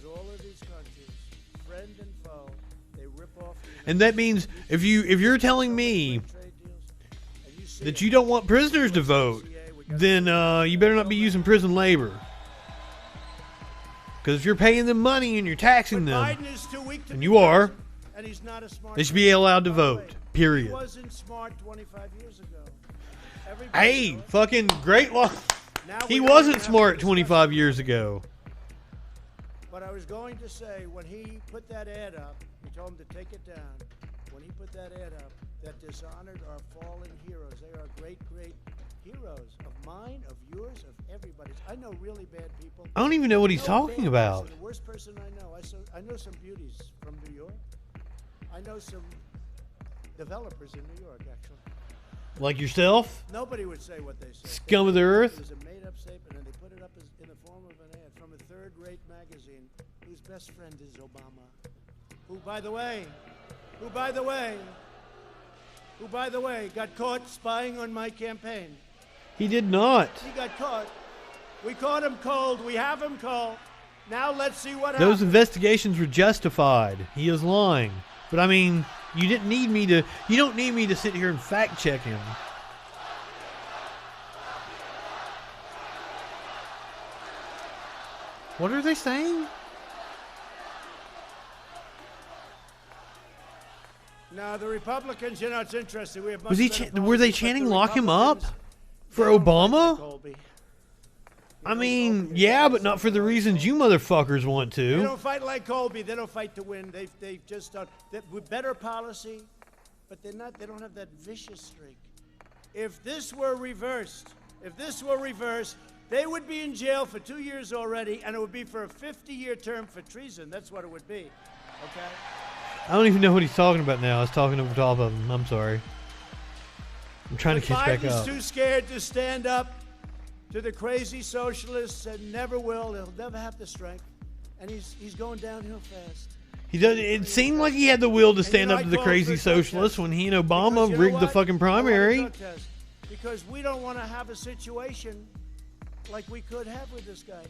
A: And that means if you're telling me that you don't want prisoners to vote, then you better not be using prison labor. Because if you're paying them money and you're taxing them, and you are, they should be allowed to vote. Period.
D: He wasn't smart 25 years ago.
A: Hey, fucking great law. He wasn't smart 25 years ago.
D: But I was going to say, when he put that ad up, we told him to take it down. When he put that ad up, that dishonored our fallen heroes. They are great, great heroes of mine, of yours, of everybody's. I know really bad people.
A: I don't even know what he's talking about.
D: The worst person I know. I know some beauties from New York. I know some developers in New York, actually.
A: Like yourself?
D: Nobody would say what they say.
A: Scum of the earth?
D: It was a made-up statement, and they put it up in the form of an ad from a third-rate magazine whose best friend is Obama, who, by the way, got caught spying on my campaign.
A: He did not.
D: He got caught. We caught him cold. We have him cold. Now let's see what
A: Those
D: happens.
A: investigations were justified. He is lying. But I mean, you don't need me to sit here and fact check him. What are they saying?
D: No, the Republicans, it's interesting. We have
A: Was he? Were they chanting "Lock him up" for Obama? I mean, yeah, but not for the reasons you motherfuckers want
D: They
A: to.
D: don't fight like Colby. They don't fight to win. They just don't. With better policy, but they're not. They don't have that vicious streak. If this were reversed, they would be in jail for 2 years already, and it would be for a 50-year term for treason. That's what it would be. Okay.
A: I don't even know what he's talking about now. I was talking over top of him. I'm sorry. I'm trying to catch back
D: Biden's
A: up.
D: too scared to stand up to the crazy socialists and never will. He'll never have the strength. And he's going downhill fast.
A: He does. It seemed like he had the will to stand up to the crazy socialists when he and Obama rigged the fucking primary.
D: Because we don't want to have a situation like we could have with this guy.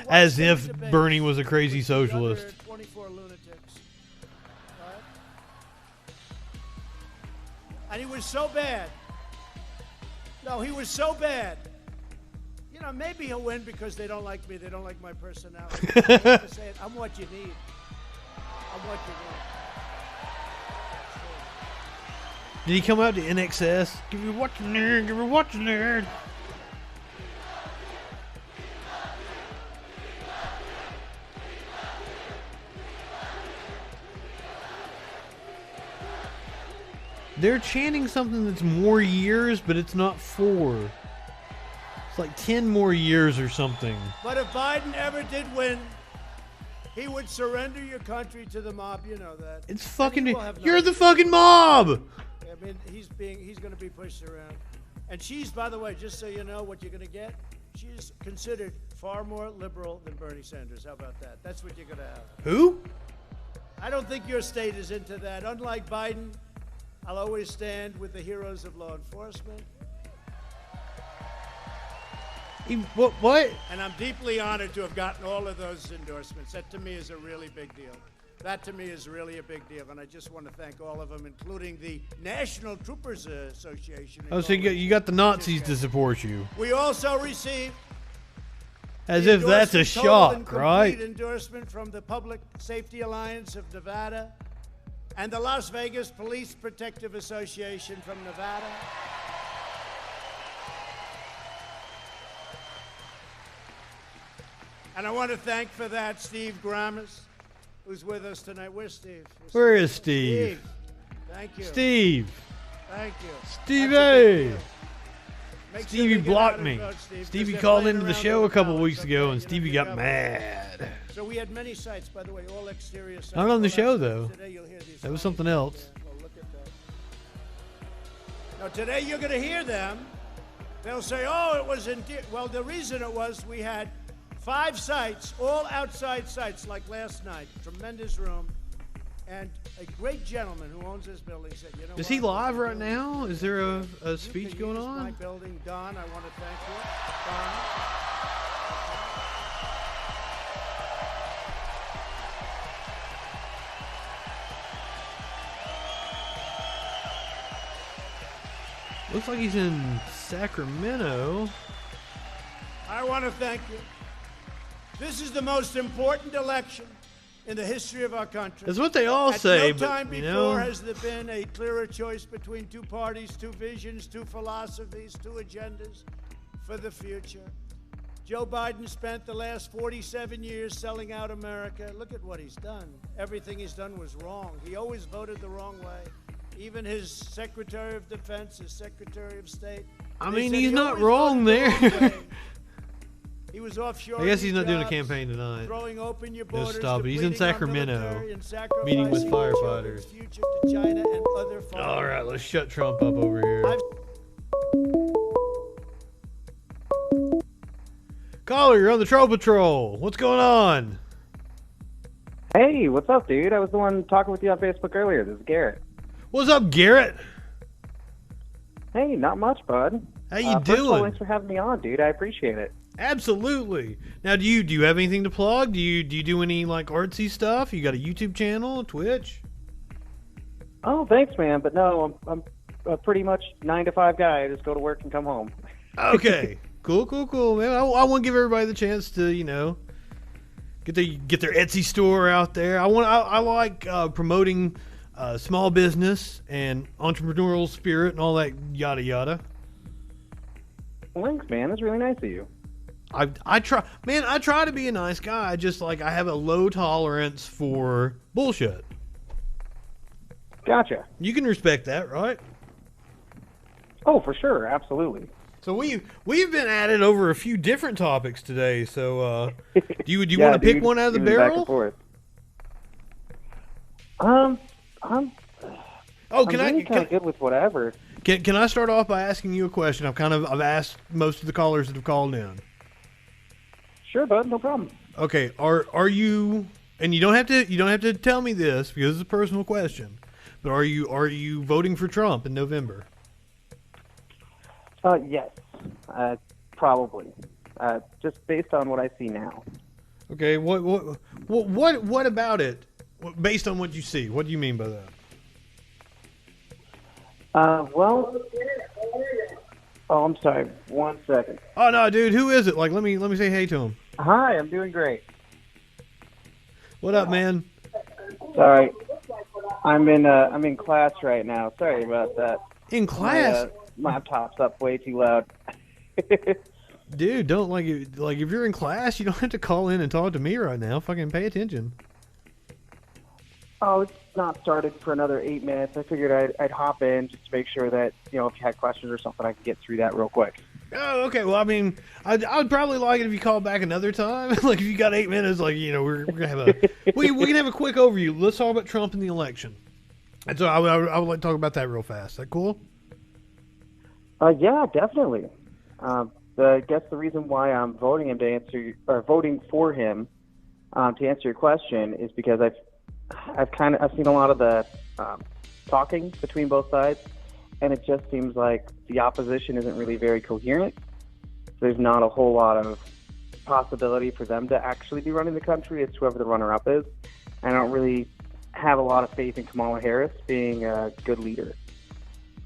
A: As if Bernie was a crazy socialist.
D: 24 lunatics. Right? And he was so bad. No, he was so bad. Maybe he'll win because they don't like me. They don't like my personality. I hate to say it, I'm what you need. I'm what you need.
A: Did he come out to NXS? Give me what you need. Give me what you need. They're chanting something that's more years, but it's not 4. It's like 10 more years or something.
D: But if Biden ever did win, he would surrender your country to the mob. You know that.
A: It's fucking.
D: You're
A: the fucking mob.
D: I mean, he's going to be pushed around. And she's, by the way, just so you know what you're going to get, she's considered far more liberal than Bernie Sanders. How about that? That's what you're going to have.
A: Who?
D: I don't think your state is into that. Unlike Biden, I'll always stand with the heroes of law enforcement.
A: What?
D: And I'm deeply honored to have gotten all of those endorsements. That to me is a really big deal. That to me is really a big deal. And I just want to thank all of them, including the National Troopers Association.
A: Oh, so you got the Nazis to support you.
D: We also received
A: as if that's a shock, right?
D: Endorsement from the Public Safety Alliance of Nevada and the Las Vegas Police Protective Association from Nevada. And I want to thank for that Steve Grammas, who's with us tonight. Where's Steve?
A: Where is Steve?
D: Thank you.
A: Steve.
D: Thank you.
A: Stevie.
D: Make
A: Stevie
D: sure
A: blocked
D: they
A: me.
D: get out of vote, Steve,
A: Stevie
D: 'cause
A: called
D: they're
A: into the
D: playing
A: show
D: around
A: a couple
D: with
A: weeks
D: ballots,
A: ago,
D: okay?
A: and Stevie got mad.
D: So we had many sites, by the way, all exterior sites.
A: Not on the
D: All
A: show,
D: outside.
A: though.
D: Today you'll hear these
A: That was
D: songs.
A: something else.
D: Yeah, well, look at that. Now today you're going to hear them. They'll say, "Oh, it was in." Well, the reason it was we had 5 sites, all outside sites, like last night. Tremendous room. And a great gentleman who owns this building said, "You know
A: Is
D: what?
A: he live right now? Is there a
D: You
A: speech
D: can
A: going
D: use my
A: on?
D: building, Don. I want to thank you, Don."
A: Looks like he's in Sacramento.
D: I want to thank you. This is the most important election in the history of our country.
A: That's what they all
D: At
A: say,
D: no time
A: but, you
D: before
A: know.
D: has there been a clearer choice between 2 parties, 2 visions, 2 philosophies, 2 agendas for the future. Joe Biden spent the last 47 years selling out America. Look at what he's done. Everything he's done was wrong. He always voted the wrong way. Even his Secretary of Defense, his Secretary of State.
A: I
D: they
A: mean,
D: said
A: he's
D: he
A: not
D: always
A: wrong
D: voted the
A: there.
D: wrong way. He was offshore.
A: I guess he's not doing a campaign tonight.
D: Throwing open your
A: No,
D: borders,
A: stop it. He's in
D: depleting our
A: Sacramento,
D: military, and
A: meeting with
D: sacrificing
A: firefighters.
D: children's future to China and other foreign
A: All right, let's shut Trump up over here.
D: I've-
A: Caller, you're on the Troll Patrol. What's going on?
E: Hey, what's up, dude? I was the one talking with you on Facebook earlier. This is Garrett.
A: What's up, Garrett?
E: Hey, not much, bud.
A: How you
E: First of all,
A: doing?
E: thanks for having me on, dude. I appreciate it.
A: Absolutely. Now, do you have anything to plug? Do you do any like artsy stuff? You got a YouTube channel, Twitch?
E: Oh, thanks, man. But no, I'm a pretty much 9-to-5 guy. I just go to work and come home.
A: Okay. Cool, man. I want to give everybody the chance to, get their Etsy store out there. I like promoting small business and entrepreneurial spirit and all that yada yada.
E: Thanks, man. That's really nice of you.
A: I try to be a nice guy. I just I have a low tolerance for bullshit.
E: Gotcha.
A: You can respect that, right?
E: Oh, for sure. Absolutely.
A: So we've been at it over a few different topics today. So do you
E: Yeah,
A: want to pick
E: dude,
A: one out of the
E: even back and
A: barrel?
E: forth. I'm really kind of good with whatever.
A: Can I start off by asking you a question? I've asked most of the callers that have called in.
E: Sure, bud. No problem.
A: Okay, are you? And you don't have to tell me this because it's a personal question. But are you voting for Trump in November?
E: Yes. Probably. Just based on what I see now.
A: Okay, what about it? Based on what you see, what do you mean by that?
E: Well. Oh, I'm sorry. 1 second.
A: Oh no, dude, who is it? Let me say hey to him.
E: Hi, I'm doing great.
A: What up, man?
E: Sorry, I'm in class right now. Sorry about that.
A: In class,
E: My laptop's up way too loud.
A: dude. Don't if you're in class, you don't have to call in and talk to me right now. Fucking pay attention.
E: Oh, it's not started for another 8 minutes. I figured I'd hop in just to make sure that if you had questions or something, I could get through that real quick.
A: Oh, okay. Well, I mean, I'd probably like it if you call back another time. If you got 8 minutes, we're gonna have we can have a quick overview. Let's talk about Trump and the election. And so I would like to talk about that real fast. Is that cool?
E: Yeah, definitely. I guess the reason why I'm voting for him to answer your question is because I've seen a lot of the talking between both sides, and it just seems like the opposition isn't really very coherent. There's not a whole lot of possibility for them to actually be running the country. It's whoever the runner-up is. I don't really have a lot of faith in Kamala Harris being a good leader.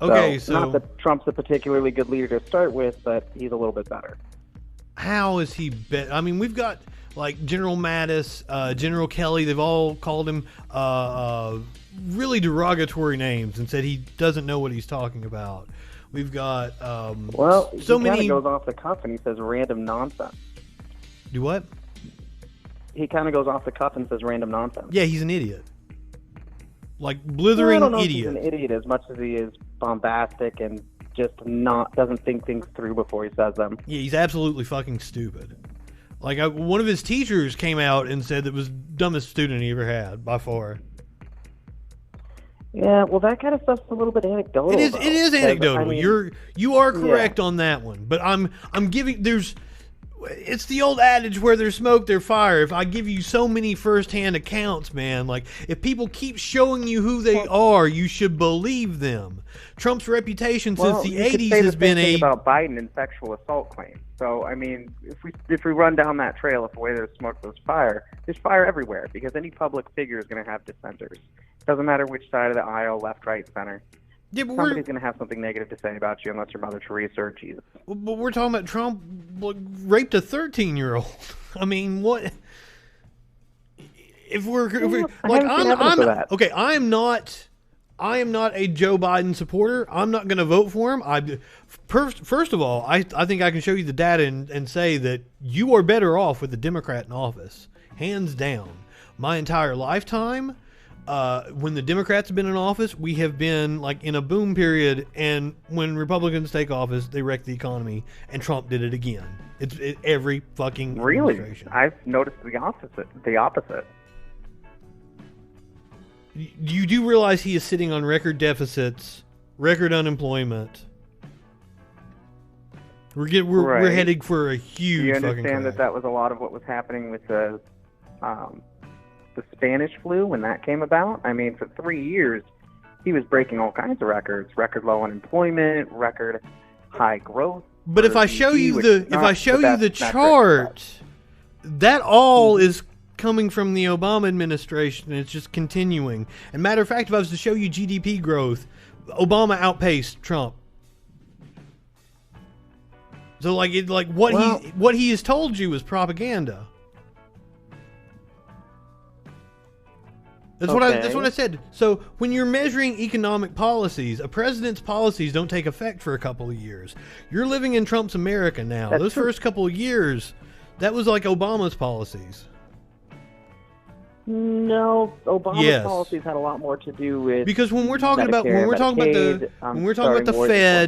A: Okay,
E: not that Trump's a particularly good leader to start with, but he's a little bit better.
A: How is he better? I mean, we've got General Mattis, General Kelly. They've all called him really derogatory names and said he doesn't know what he's talking about. We've got
E: he kind of goes off the cuff and he says random nonsense.
A: Do what?
E: He kind of goes off the cuff and says random nonsense.
A: Yeah, he's an idiot. Blithering
E: I don't know
A: idiot.
E: If he's an idiot as much as he is bombastic and just doesn't think things through before he says them.
A: Yeah, he's absolutely fucking stupid. One of his teachers came out and said that was the dumbest student he ever had by far.
E: Yeah, well, that kind of stuff's a little bit anecdotal.
A: It is anecdotal.
E: I mean,
A: you are correct on that one, but I'm giving it's the old adage where there's smoke, there's fire. If I give you so many first-hand accounts, man, if people keep showing you who they are, you should believe them. Trump's reputation since the 80s has been
E: about Biden and sexual assault claims. So, I mean, if we run down that trail of where there's smoke, there's fire everywhere, because any public figure is going to have dissenters. Doesn't matter which side of the aisle, left, right, center.
A: Yeah, but
E: somebody's going to have something negative to say about you unless you're Mother Teresa or Jesus.
A: But we're talking about Trump raped a 13-year-old. I mean, what? I'm not a Joe Biden supporter. I'm not going to vote for him. First of all, I think I can show you the data and say that you are better off with a Democrat in office, hands down. My entire lifetime, when the Democrats have been in office, we have been like in a boom period, and when Republicans take office, they wreck the economy, and Trump did it again. It's every fucking
E: Really?
A: administration.
E: I've noticed the opposite. The opposite.
A: You do realize he is sitting on record deficits, record unemployment. We're heading for a huge
E: Do you
A: fucking
E: understand
A: crash.
E: that was a lot of what was happening with the Spanish flu when that came about? I mean, for 3 years, he was breaking all kinds of records: record low unemployment, record high growth.
A: But if I show you the chart, that all is coming from the Obama administration. It's just continuing. And matter of fact, if I was to show you GDP growth, Obama outpaced Trump. So what he has told you is propaganda. That's what I said. So when you're measuring economic policies, a president's policies don't take effect for a couple of years. You're living in Trump's America now. Those first couple of years, that was like Obama's policies.
E: No, Obama's policies had a lot more to do with,
A: because when we're talking about the Fed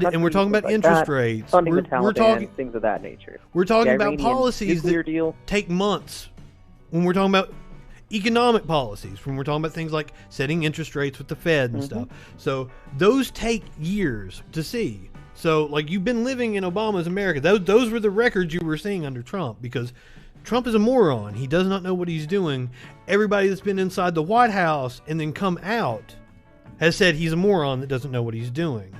A: and we're talking about interest rates, we're talking
E: things of that nature.
A: We're talking about policies that take months. When we're talking about economic policies, when we're talking about things like setting interest rates with the Fed and stuff, so those take years to see. So like you've been living in Obama's America. Those were the records you were seeing under Trump, because Trump is a moron. He does not know what he's doing. Everybody that's been inside the White House and then come out has said he's a moron that doesn't know what he's doing.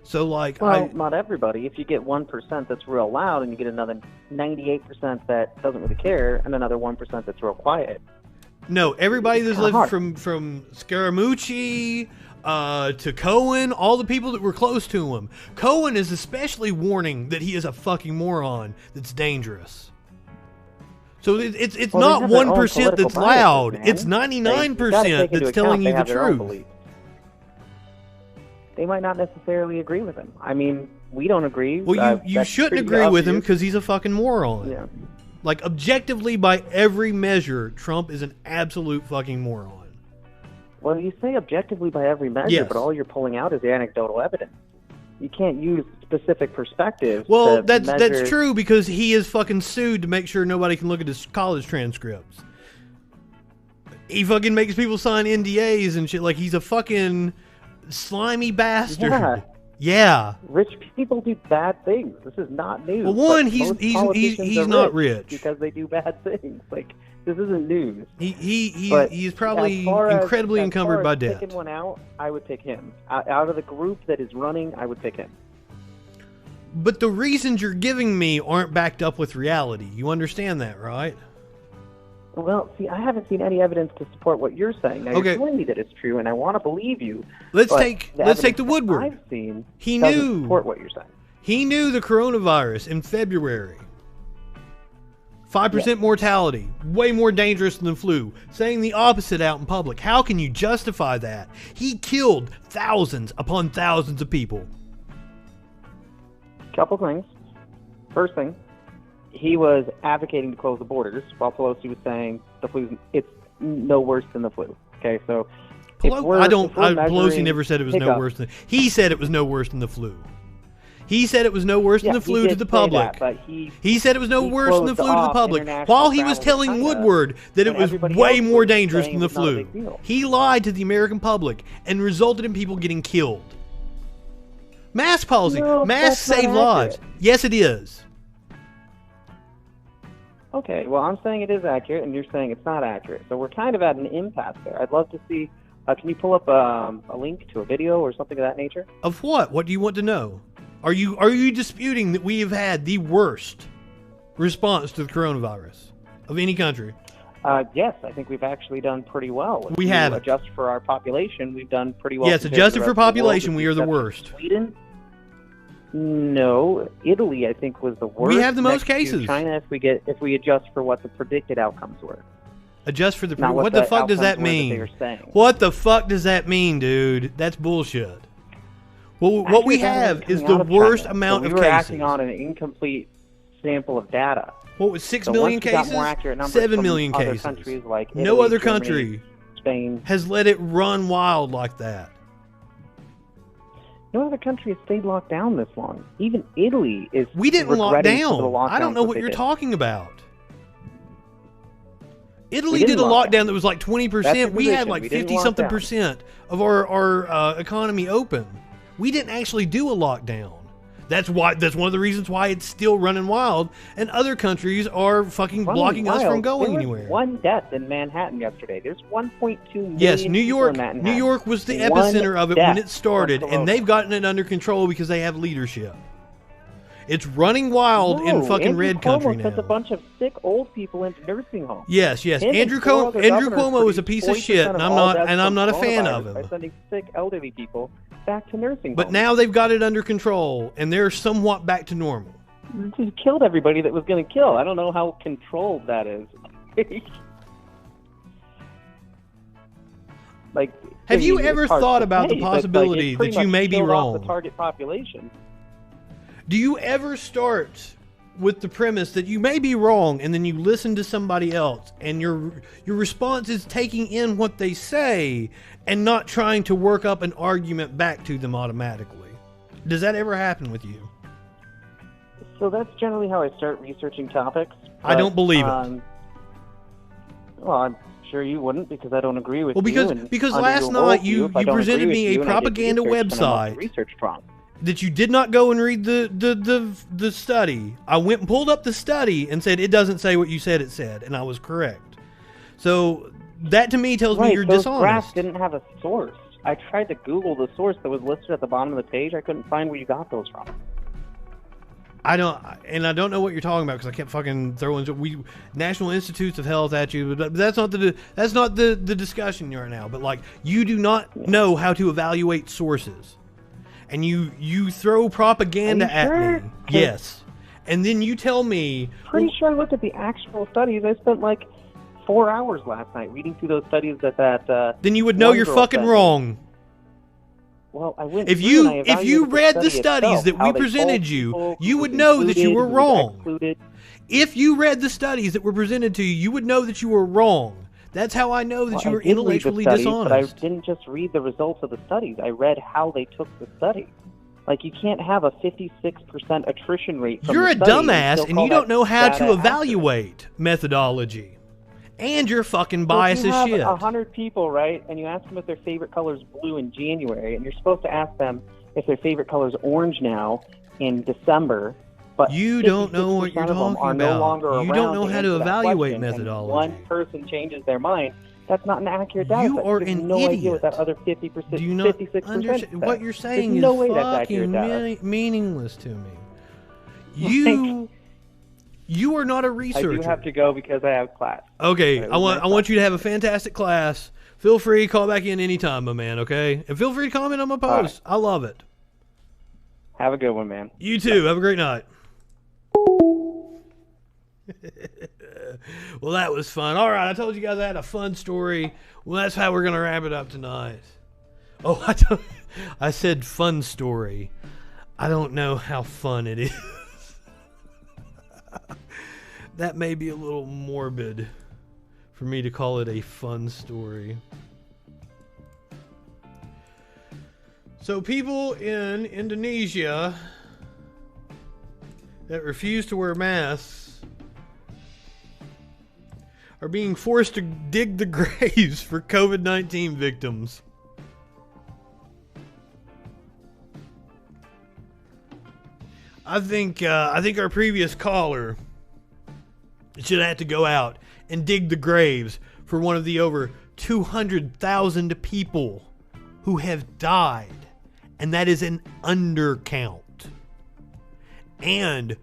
A: So, like,
E: not everybody. If you get 1% that's real loud, and you get another 98% that doesn't really care, and another 1% that's real quiet.
A: No, everybody that's lived from Scaramucci to Cohen, all the people that were close to him. Cohen is especially warning that he is a fucking moron that's dangerous. So it's not 1% that's loud. It's 99% that's telling you the truth.
E: They might not necessarily agree with him. I mean, we don't agree.
A: Well, you shouldn't agree with him because he's a fucking moron.
E: Yeah.
A: Like, objectively, by every measure, Trump is an absolute fucking moron.
E: Well, you say objectively by every measure, but all you're pulling out is anecdotal evidence. You can't use specific perspectives.
A: Well, that's true, because he is fucking sued to make sure nobody can look at his college transcripts. He fucking makes people sign NDAs and shit. Like, he's a fucking slimy bastard. Yeah.
E: Rich people do bad things. This is not news.
A: Well, one, he's not rich
E: because they do bad things. Like, this isn't news.
A: He's probably incredibly encumbered by debt.
E: Picking one out, I would pick him. Out of the group that is running, I would pick him.
A: But the reasons you're giving me aren't backed up with reality. You understand that, right?
E: Well, see, I haven't seen any evidence to support what you're saying. Now, you're telling me that it's true, and I want to believe you.
A: Let's take the Woodward.
E: I've seen
A: he
E: doesn't support what you're saying.
A: He knew the coronavirus in February. 5% mortality, way more dangerous than the flu. Saying the opposite out in public. How can you justify that? He killed thousands upon thousands of people.
E: Couple things. First thing, he was advocating to close the borders, while Pelosi was saying it's no worse than the flu. Okay, so
A: Pelosi never said it was no worse than. He said it was no worse than the flu. He said it was no worse than the flu to the public. He said it was no worse than the flu to the public, while he was telling Woodward that it was way more dangerous than the flu. He lied to the American public and resulted in people getting killed. Mask policy. Masks save lives. Yes, it is.
E: Okay, well, I'm saying it is accurate, and you're saying it's not accurate. So we're kind of at an impasse there. I'd love to see. Can you pull up a link to a video or something of that nature?
A: Of what? What do you want to know? Are you disputing that we have had the worst response to the coronavirus of any country?
E: Yes, I think we've actually done pretty well.
A: We have.
E: Adjust for our population, we've done pretty well.
A: Yes, adjusted for population, we are the worst.
E: Sweden? No, Italy I think was the worst.
A: We have the most cases.
E: China, if we adjust for what the predicted outcomes were.
A: Adjust for what the fuck does that mean? What the fuck does that mean, dude? That's bullshit. Well, what we have is the worst amount of cases.
E: We were acting on an incomplete sample of data.
A: What was 6 million cases? 7 million cases.
E: Countries like
A: no
E: Italy,
A: other
E: Germany,
A: country.
E: Spain.
A: has let it run wild like that.
E: No other country has stayed locked down this long. Even Italy is.
A: We didn't lock
E: regretting some of the
A: down. I don't
E: lockdowns
A: know
E: that
A: what
E: they
A: you're
E: did.
A: talking about. Italy
E: We
A: did
E: didn't
A: a
E: lock
A: lockdown
E: down.
A: that was like 20%.
E: That's
A: We
E: your
A: had
E: position.
A: like
E: We didn't
A: 50-something
E: lock down.
A: percent of our economy open. We didn't actually do a lockdown. That's one of the reasons why it's still running wild, and other countries are fucking blocking us from going
E: there
A: anywhere.
E: Was one death in Manhattan yesterday. There's 1.2 million
A: Yes, New
E: people
A: York.
E: in Manhattan.
A: New York was the
E: One
A: epicenter of it
E: death
A: when it started,
E: from
A: and
E: corona.
A: they've gotten it under control because they have leadership. It's running wild in fucking
E: Andrew
A: red
E: Cuomo
A: country
E: sent a
A: now.
E: bunch of sick old people into nursing homes.
A: Yes, yes.
E: Him and
A: Andrew
E: four other
A: Cuomo
E: governors
A: is a piece of
E: 40%
A: shit, and I'm
E: all
A: not
E: deaths
A: and I'm
E: from
A: not a fan
E: coronavirus
A: of him.
E: By sending sick elderly people back to nursing
A: But
E: homes.
A: now they've got it under control, and they're somewhat back to normal.
E: He killed everybody that was going to kill. I don't know how controlled that is. Like,
A: Have you
E: it's
A: ever
E: hard
A: thought
E: to
A: about the
E: say, but, like,
A: possibility
E: it pretty
A: that you
E: much
A: may be
E: killed off
A: wrong?
E: The target population.
A: Do you ever start with the premise that you may be wrong, and then you listen to somebody else, and your response is taking in what they say and not trying to work up an argument back to them automatically? Does that ever happen with you?
E: So that's generally how I start researching topics.
A: I don't believe it.
E: Well, I'm sure you wouldn't, because I don't agree with
A: Well,
E: you. And
A: because
E: under
A: last
E: your
A: night
E: worldview,
A: you
E: if I don't
A: presented
E: agree with
A: me a
E: you and I did
A: propaganda
E: research, then I'm off the
A: website
E: research prompt.
A: that you did not go and read the study. I went and pulled up the study and said it doesn't say what you said it said, and I was correct. So that to me tells me you're
E: those
A: dishonest.
E: graphs didn't have a source. I tried to Google the source that was listed at the bottom of the page. I couldn't find where you got those from.
A: I don't know what you're talking about because I kept fucking throwing National Institutes of Health at you, but that's not the discussion right now. But like, you do not know how to evaluate sources, and you throw propaganda at
E: sure?
A: me. Yes, and then you tell me.
E: Pretty sure I looked at the actual studies. I spent like 4 hours last night reading through those studies that
A: then you would know
E: one
A: you're
E: girl
A: fucking
E: sent me.
A: wrong.
E: Well, I went
A: If
E: through and I
A: you
E: evaluated
A: read the
E: study
A: studies
E: itself,
A: that
E: how
A: we
E: they
A: presented
E: polled
A: you,
E: people,
A: you
E: who
A: would
E: was
A: know that you
E: included,
A: were
E: who was
A: wrong.
E: excluded.
A: If you read the studies that were presented to you, you would know that you were wrong. That's how I know that
E: Well,
A: you
E: I
A: were
E: did read the
A: intellectually
E: studies,
A: dishonest.
E: But I didn't just read the results of the studies. I read how they took the study. Like, you can't have a 56% attrition rate from
A: You're
E: the
A: a
E: study
A: dumbass,
E: still
A: and
E: call
A: you don't
E: that
A: know how
E: data
A: to evaluate methodology. And you're fucking biased as
E: accurate. So if you
A: shit.
E: have 100 people, right, and you ask them if their favorite color is blue in January, and you're supposed to ask them if their favorite color is orange now in December, but
A: You don't know what you're
E: 56% of them
A: talking
E: are no
A: about.
E: longer
A: You
E: around
A: don't know how
E: answer
A: to
E: that
A: evaluate
E: question, and
A: methodology.
E: one person changes their mind. That's not an accurate data
A: You
E: set.
A: are
E: have
A: an
E: no idea
A: idiot.
E: what that other 50%,
A: Do you not
E: 56%
A: understand?
E: says.
A: What you're saying
E: There's no
A: is
E: way that's accurate
A: fucking
E: data.
A: meaningless to me. You are not a researcher.
E: I do have to go because I have class.
A: Okay,
E: Right,
A: I want you to have a fantastic class. Feel free, call back in anytime, my man, okay? And feel free to comment on my post. I love it.
E: Have a good one, man.
A: You too. Have a great night. Well, that was fun. All right, I told you guys I had a fun story. Well, that's how we're going to wrap it up tonight. Oh, I said fun story. I don't know how fun it is. That may be a little morbid for me to call it a fun story. So people in Indonesia that refuse to wear masks are being forced to dig the graves for COVID-19 victims. I think our previous caller should have to go out and dig the graves for one of the over 200,000 people who have died. And that is an undercount. And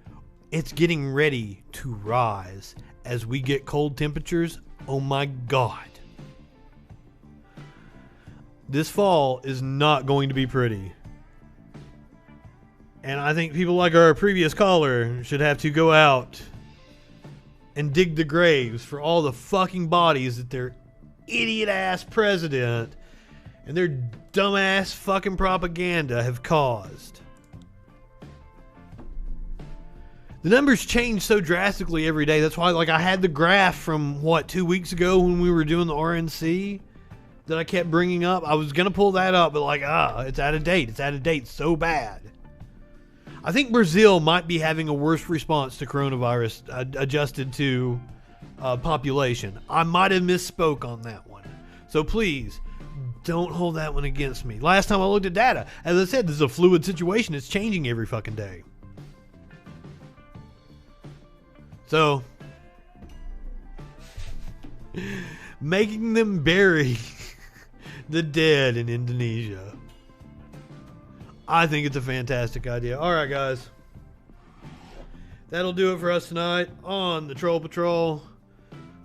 A: it's getting ready to rise as we get cold temperatures. Oh my God. This fall is not going to be pretty. And I think people like our previous caller should have to go out and dig the graves for all the fucking bodies that their idiot-ass president and their dumbass fucking propaganda have caused. The numbers change so drastically every day. That's why, like, I had the graph from, 2 weeks ago when we were doing the RNC. that I kept bringing up. I was going to pull that up, but like, it's out of date. It's out of date so bad. I think Brazil might be having a worse response to coronavirus adjusted to population. I might have misspoke on that one. So please, don't hold that one against me. Last time I looked at data, as I said, this is a fluid situation. It's changing every fucking day. So, making them bury the dead in Indonesia. I think it's a fantastic idea. All right, guys. That'll do it for us tonight on the Troll Patrol.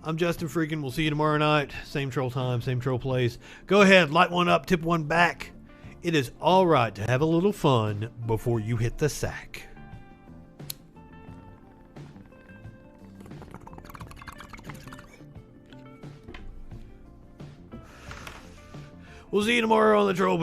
A: I'm Justin Freakin. We'll see you tomorrow night. Same troll time, same troll place. Go ahead, light one up, tip one back. It is all right to have a little fun before you hit the sack. We'll see you tomorrow on the Troll Patrol.